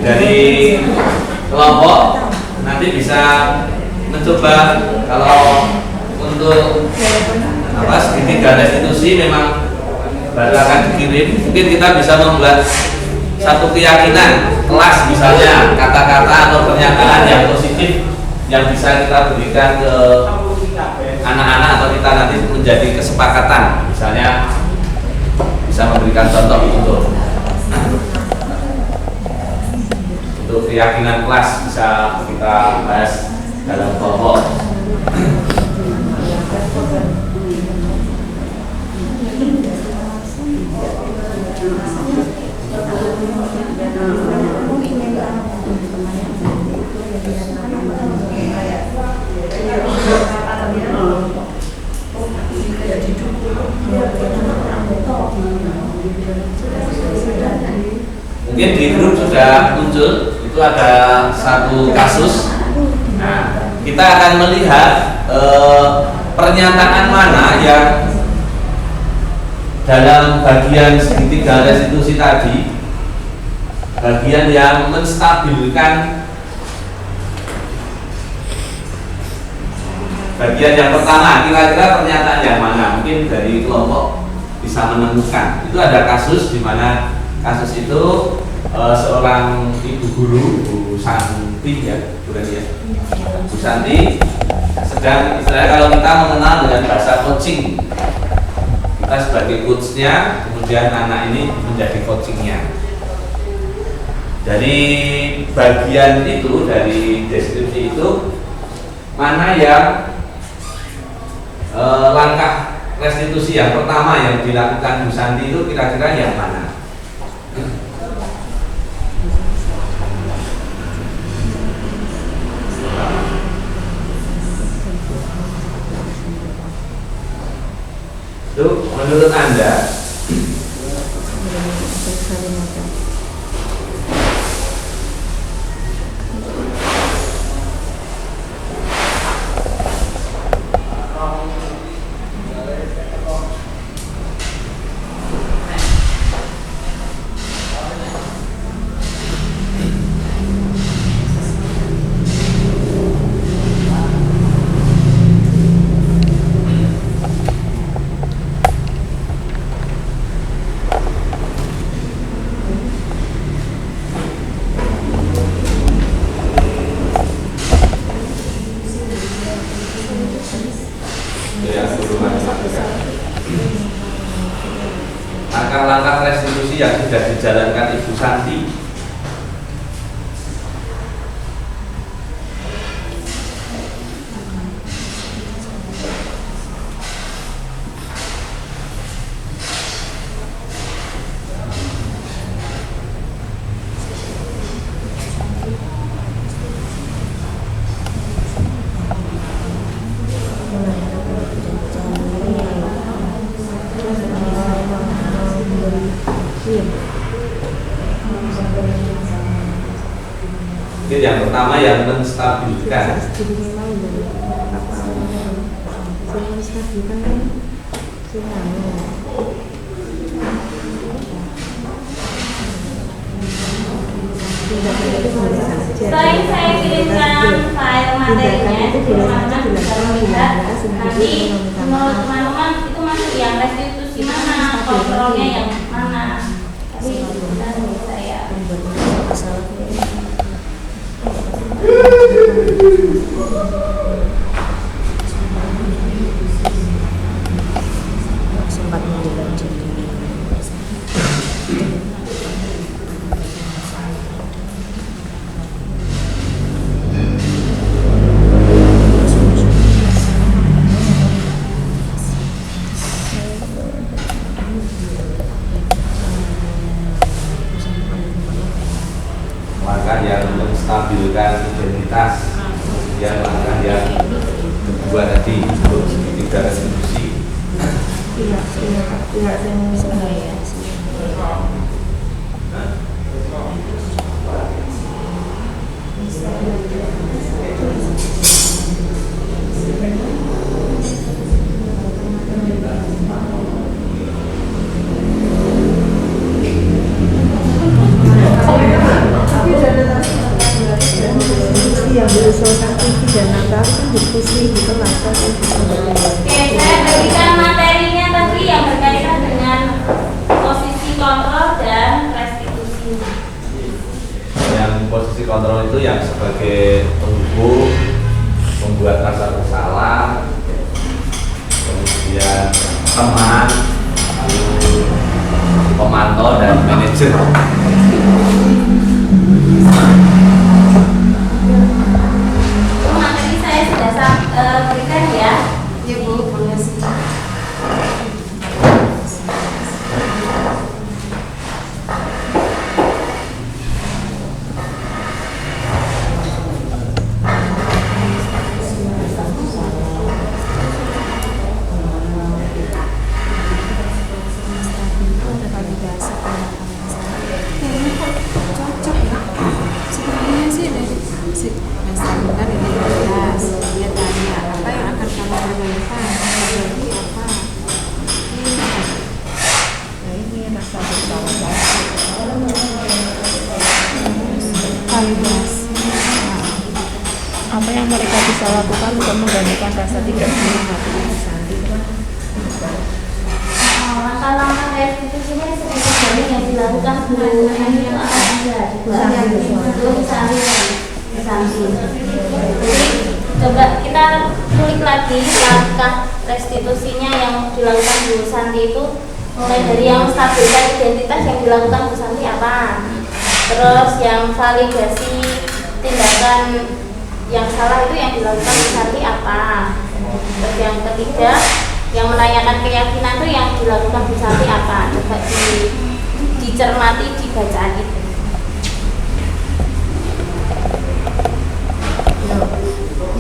dari kelompok. Nanti bisa mencoba, kalau untuk segitiga restitusi memang baru akan dikirim, mungkin kita bisa membuat satu keyakinan kelas, misalnya kata-kata atau pernyataan yang positif yang bisa kita berikan ke anak-anak, atau kita nanti menjadi kesepakatan, misalnya bisa memberikan contoh untuk keyakinan kelas, bisa kita bahas dalam kelompok. Mungkin di grup sudah muncul, itu ada satu kasus. Nah, kita akan melihat pernyataan mana yang dalam bagian segitiga restitusi tadi, bagian yang menstabilkan. Bagian yang pertama, kira-kira pernyataan yang mana? Mungkin dari kelompok bisa menemukan. Itu ada kasus di mana kasus itu seorang ibu guru, Bu Santi ya, bukan ya, Bu Santi sedang, istilahnya kalau kita mengenal dengan bahasa coaching, kita sebagai coachnya, kemudian anak ini menjadi coachingnya. Dari bagian itu, dari deskripsi itu, mana yang langkah restitusi yang pertama yang dilakukan Bu Santi itu kira-kira yang mana? Itu menurut Anda langkah restitusi yang sudah dijalankan Ibu Santi? Mungkin yang pertama yang menstabilkan. Selain saya kirimkan file materinya, teman-teman bisa melihat nanti menurut teman-teman itu masuk yang restitusi gimana kontrolnya yang mana? Tapi benar menurut saya. Sempat menjelaskan langkah yang untuk menstabilkan identitas, kemudian langkah yang kedua tadi untuk segitiga restitusi. yang diusulkan TV dan Natal kan diskusi gitu lah kan. Oke, saya berikan materinya tadi yang berkaitan dengan posisi kontrol dan restitusi. Yang posisi kontrol itu yang sebagai penghubung, membuat rasa bersalah, kemudian teman, lalu pemantau dan manajer. Materi saya sudah berikan ya. ya Bu, boleh sih. Cocok ya. Sepertinya sih dari menstabilkan identitas. Dia tanya apa yang akan kamu permainkan, berarti apa? Ini rasa bersalah. Validasi. Apa yang mereka bisa lakukan untuk menggantikan rasa tidak senang hati Ibu Santi? Langkah-langkah restitusinya seperti yang dilakukan Bu Hani itu apa saja? Belum Santi. Coba kita kulik lagi langkah restitusinya yang dilakukan Bu Santi itu, mulai dari yang stabilkan identitas yang dilakukan Bu Santi apa, terus yang validasi tindakan yang salah itu yang dilakukan Bu Santi apa, terus yang ketiga yang menanyakan keyakinan itu yang dilakukan Bu Santi apa. Coba dicermati di bacaan itu.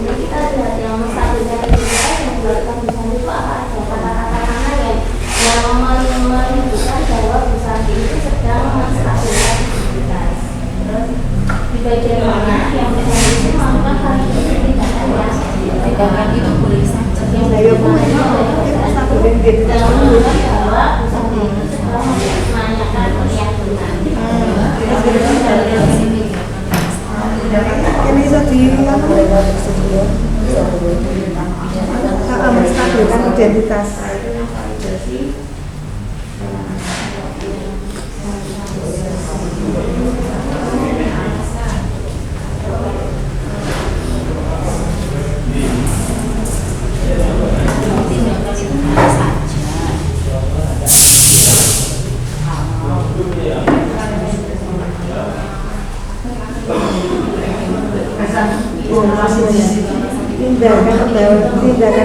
Jadi kita lihat yang menstabilkan identitas yang dilakukan Bu Santi itu apa aja, kata-kata mana yang menunjukkan bahwa Bu Santi itu sedang menstabilkan identitas. Terus di bagian mana yang Bu Santi itu melakukan hal itu tindakan yang Tindakan itu boleh saja. yang Saya pun stabilkan identitas dulu. bahwa Bu Santi itu sedang menanyakan keyakinan. Ini bisa menstabilkan identitas. Tindakan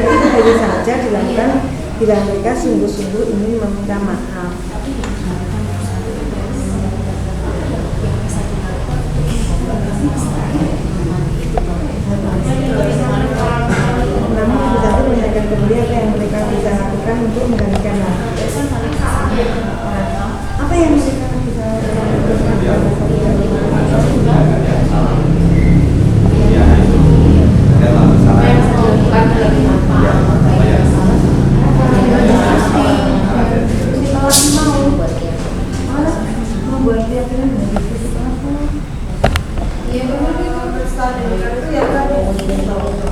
itu hanya saja dilakukan bila mereka sungguh-sungguh ingin meminta maaf. Namun bisa menanyakan kembali apa yang mereka bisa lakukan untuk menggantikan apa yang mereka bisa lakukan.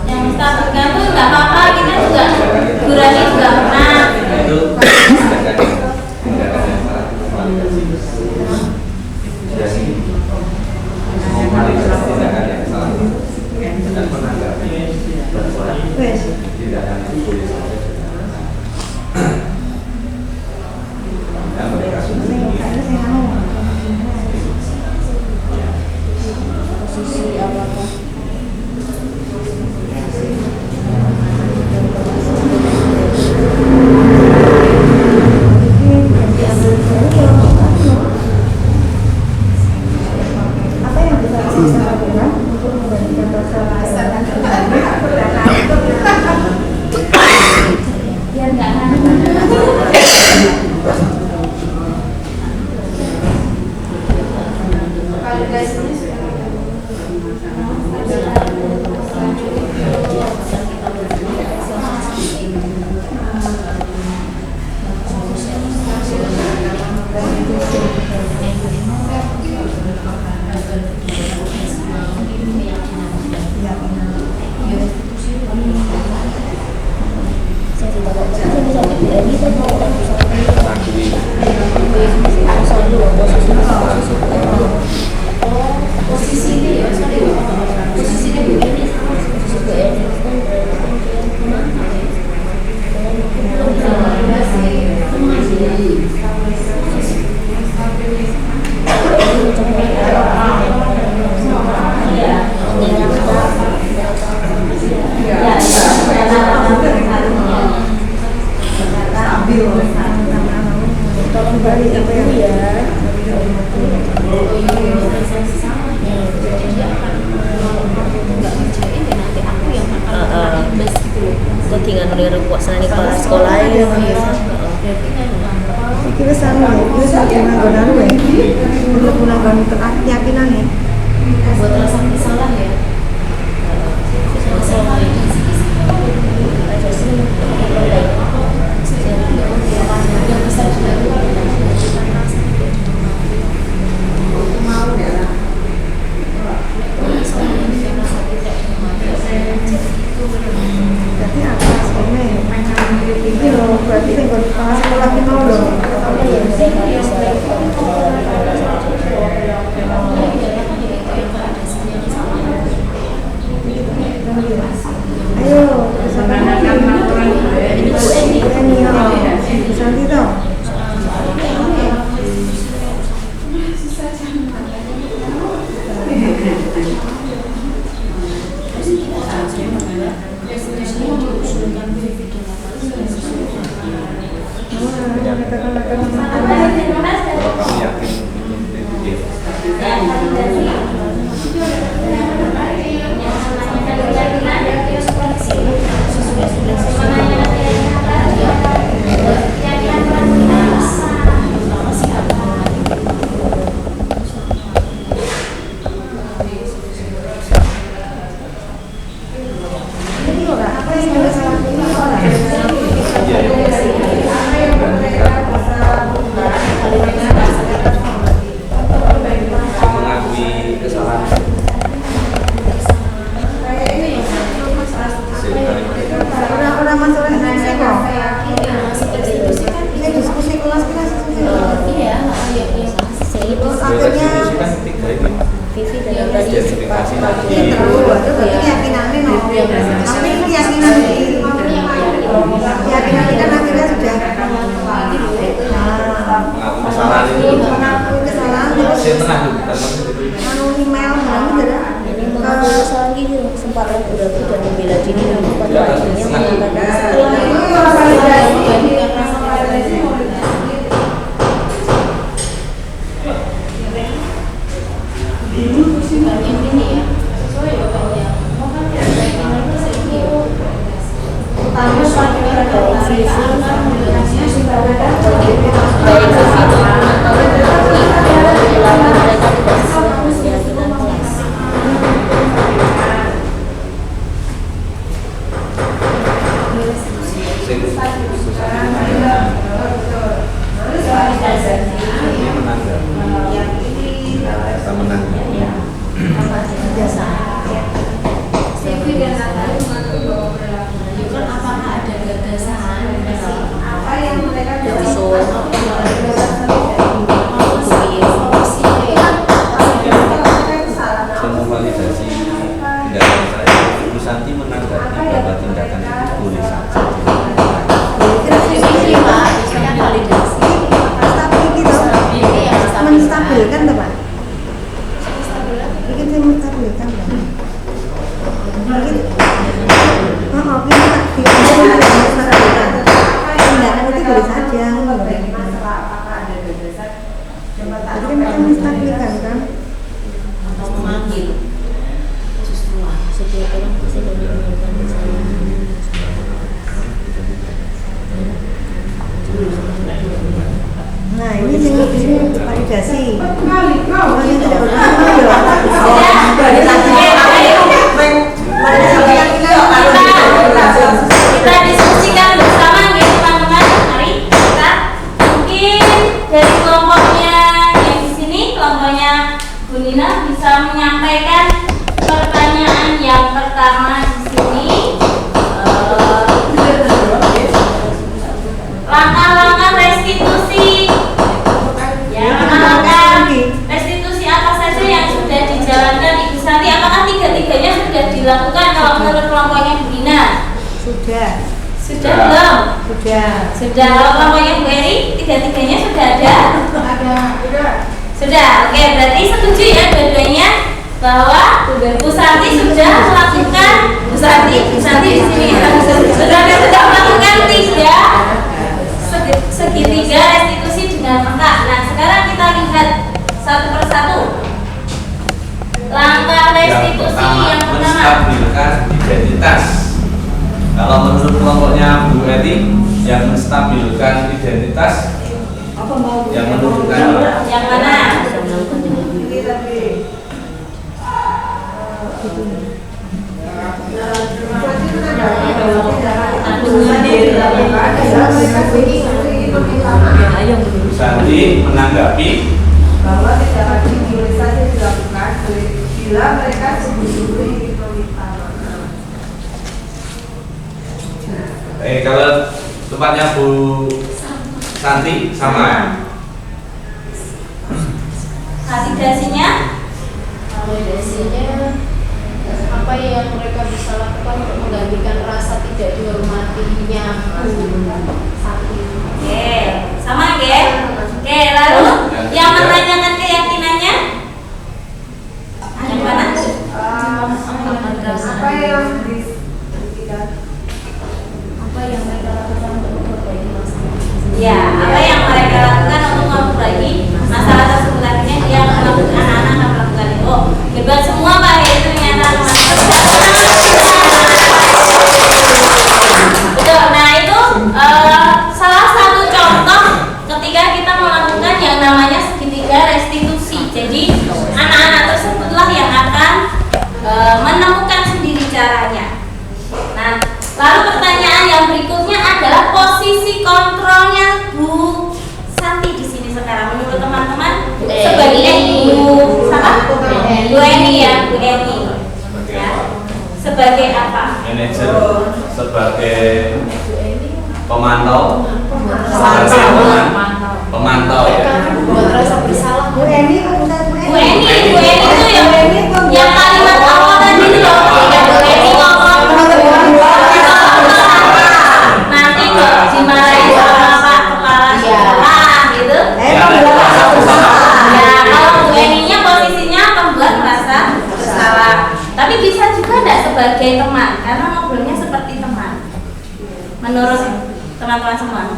Yang menstabilkan itu nggak apa-apa, kita juga Burani juga pernah. Itu menanggapi bahwa Wes. tindakan itu boleh saja ya, mereka sendiri Posisi apa? Apa yang bisa kita lakukan untuk memberikan rasa keadilan Biar nggak posisi ini ya, sorry, posisi ini begini, posisi Bu Eni kan tolong balik apa yang dengan lirik kuasa nih kelas sekolah ya. kita sama ya, kita saat menanggapi ya, untuk menanggapi keyakinan ya. buat rasa salah ya. Berarti apa sebenarnya? Ini loh, berarti tinggal sekolah kita loh. Ayo, ini Bu Eni Santi toh. kalau kami yakin itu dia. Ini loh, Kak, apa yang ada salah ini orang? Iya, iya. Mengakui kesalahan. Orang masalah ini kok. Ini diskusi kelas kita Iya, terus Sudah akhirnya diskusikan tiga ini. Vivi dan tadi Identifikasi lagi. ini terlalu itu berarti keyakinannya no. Tapi ini keyakinan kita akhirnya sudah Mengaku kesalahan itu. mengakui kesalahan terus Saya tengah itu, bukan maksud itu. email ini mengaku kesalahan gitu kesempatan berarti dan membela diri namun pada akhirnya mengatakan setelah Santi menanggapi bahwa tindakan itu boleh saja Ini Pak, ini kan validasi. Stability toh. Menstabilkan toh Pak. Bikin saya menstabilkan Pak. Mungkin oh, menstabilkan. Tindakan itu boleh saja. Jadi kan kita menstabilkan kan. Atau memanggil. Setiap orang bisa menimbulkan kesalahan. Nah ini validasi. Kalau yang tidak benar Kita diskusikan bersama ya teman-teman. Mari kita mungkin dari kelompoknya yang di sini, kelompoknya Bu Nina bisa menyampaikan pertanyaan yang pertama di sini. Langkah-langkah restitusi. Ya, langkah restitusi apa saja yang sudah dijalankan Ibu Santi? Apakah tiga-tiganya sudah dilakukan kalau menurut kelompoknya Bu Nina? Sudah. Sudah belum? Sudah. Sudah. Kalau kelompoknya Bu Eri, tiga-tiganya sudah ada? Sudah. Oke, berarti setuju ya dua-duanya bahwa Bu Santi sudah melakukan Bu Santi di sini sudah melakukan segitiga restitusi dengan lengkap. Nah, sekarang kita lihat satu persatu. Langkah restitusi yang pertama menstabilkan identitas. Kalau menurut kelompoknya Bu Eri, yang menstabilkan identitas yang menunjukkan yang mana? Bu Santi menanggapi bahwa tindakan kriminalisasi dilakukan bila mereka sungguh-sungguh ingin meminta maaf. kalau tempatnya Bu Santi sama. Validasinya? Validasinya apa yang mereka bisa lakukan untuk menggantikan rasa tidak dihormatinya sakit. Oke, sama ya? Oke, lalu yang menanyakan keyakinannya? Yang mana? Apa yang mereka lakukan untuk memperbaiki masalah? Ya, apa yang mereka lakukan untuk memperbaiki masalah tersebut? Artinya dia melakukan, anak-anak akan melakukan itu. Hebat semua Pak, itu ternyata teman-teman. Betul, nah itu salah satu contoh ketika kita melakukan yang namanya segitiga restitusi. Jadi anak-anak tersebutlah yang akan menemukan sendiri caranya. Nah, lalu pertanyaan yang berikutnya adalah posisi kontrolnya Bu Santi di sini sekarang menurut teman-teman sebagai Bu Eni ya, Bu Eni. Ya. Sebagai apa? Manajer, sebagai pemantau, pemantau ya. Buat rasa bersalah. Bu Eni Bu Eni itu yang kalimat awal tadi itu loh. Ketika Bu Eni ngomong nanti kok dimarahin sama Pak Kepala Sekolah gitu. Ya, kalau Bu Eninya posisinya membuat merasa bersalah. Tapi bisa juga tidak sebagai teman, karena ngobrolnya seperti teman. Menurut teman-teman semua.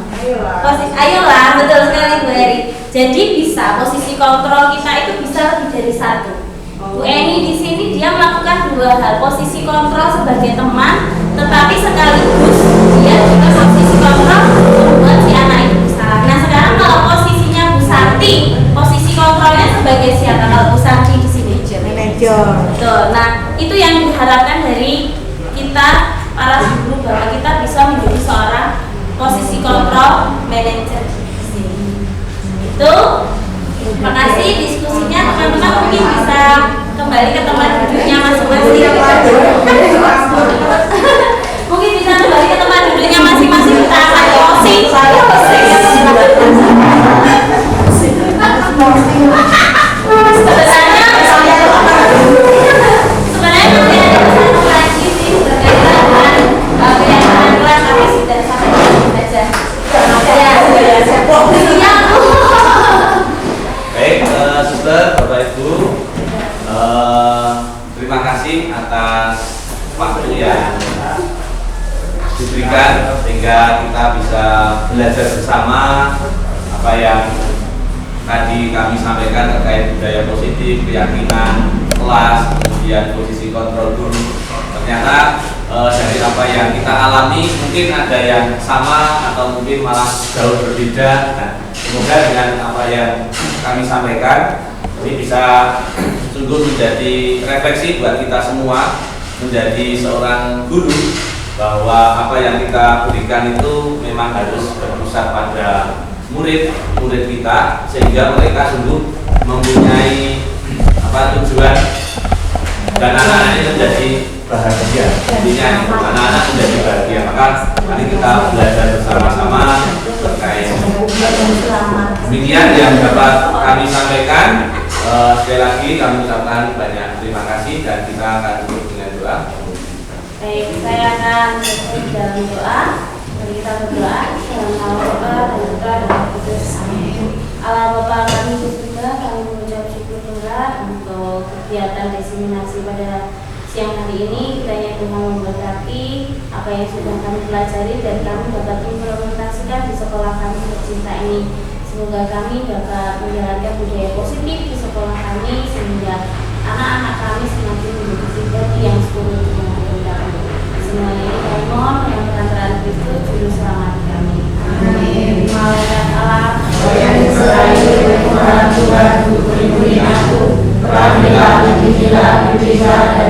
Ayolah, betul sekali Bu Eri. Jadi bisa posisi kontrol kita itu bisa lebih dari satu. Bu Eni di sini dia melakukan dua hal, posisi kontrol sebagai teman, tetapi sekaligus dia juga posisi kontrol membuat si anak itu bersalah. Nah sekarang kalau posisinya Bu Santi, posisi kontrolnya sebagai siapa? Kalau Bu Santi di sini manajer. betul. Nah itu yang diharapkan dari kita para guru bahwa kita bisa menjadi seorang posisi kontrol manajer di sini. Itu. Terima kasih diskusinya teman-teman, mungkin bisa kembali ke tempat duduknya masing-masing. Mungkin bisa kembali ke tempat duduknya masing-masing, kita akan closing. Sebenarnya masih ada satu lagi. yang diberikan sehingga kita bisa belajar bersama apa yang tadi kami sampaikan terkait budaya positif, keyakinan, kelas, kemudian posisi kontrol guru. Ternyata dari apa yang kita alami mungkin ada yang sama atau mungkin malah jauh berbeda. Nah, semoga dengan apa yang kami sampaikan ini bisa sungguh menjadi refleksi buat kita semua, menjadi seorang guru, bahwa apa yang kita berikan itu memang harus berpusat pada murid kita, sehingga mereka sungguh mempunyai tujuan dan anak-anak ini menjadi bahagia. Intinya anak-anak menjadi bahagia. Maka mari kita belajar bersama-sama terkait demikian yang dapat kami sampaikan. Sekali lagi kami ucapkan banyak terima kasih dan kita akan tutup dengan doa. Baik, saya akan berdoa dalam doa. Mari kita berdoa dalam nama Bapa dan Putra dan Roh Kudus. Amin. Allah Bapa kami di surga, kami mengucap syukur Tuhan untuk kegiatan diseminasi pada siang hari ini. Kiranya Tuhan memberkati apa yang sudah kami pelajari dan kami dapat implementasikan di sekolah kami tercinta ini. Semoga kami dapat menjalankan budaya positif di sekolah kami sehingga anak-anak kami semakin menjadi pribadi yang sekolah untuk memperbaiki. Semua ini kami mohon dengan perantaraan Kristus Juru Selamat kami. Amin. Malaikat Allah yang Israel Tuhan Tuhan beri aku, teranglah, dibilah, dan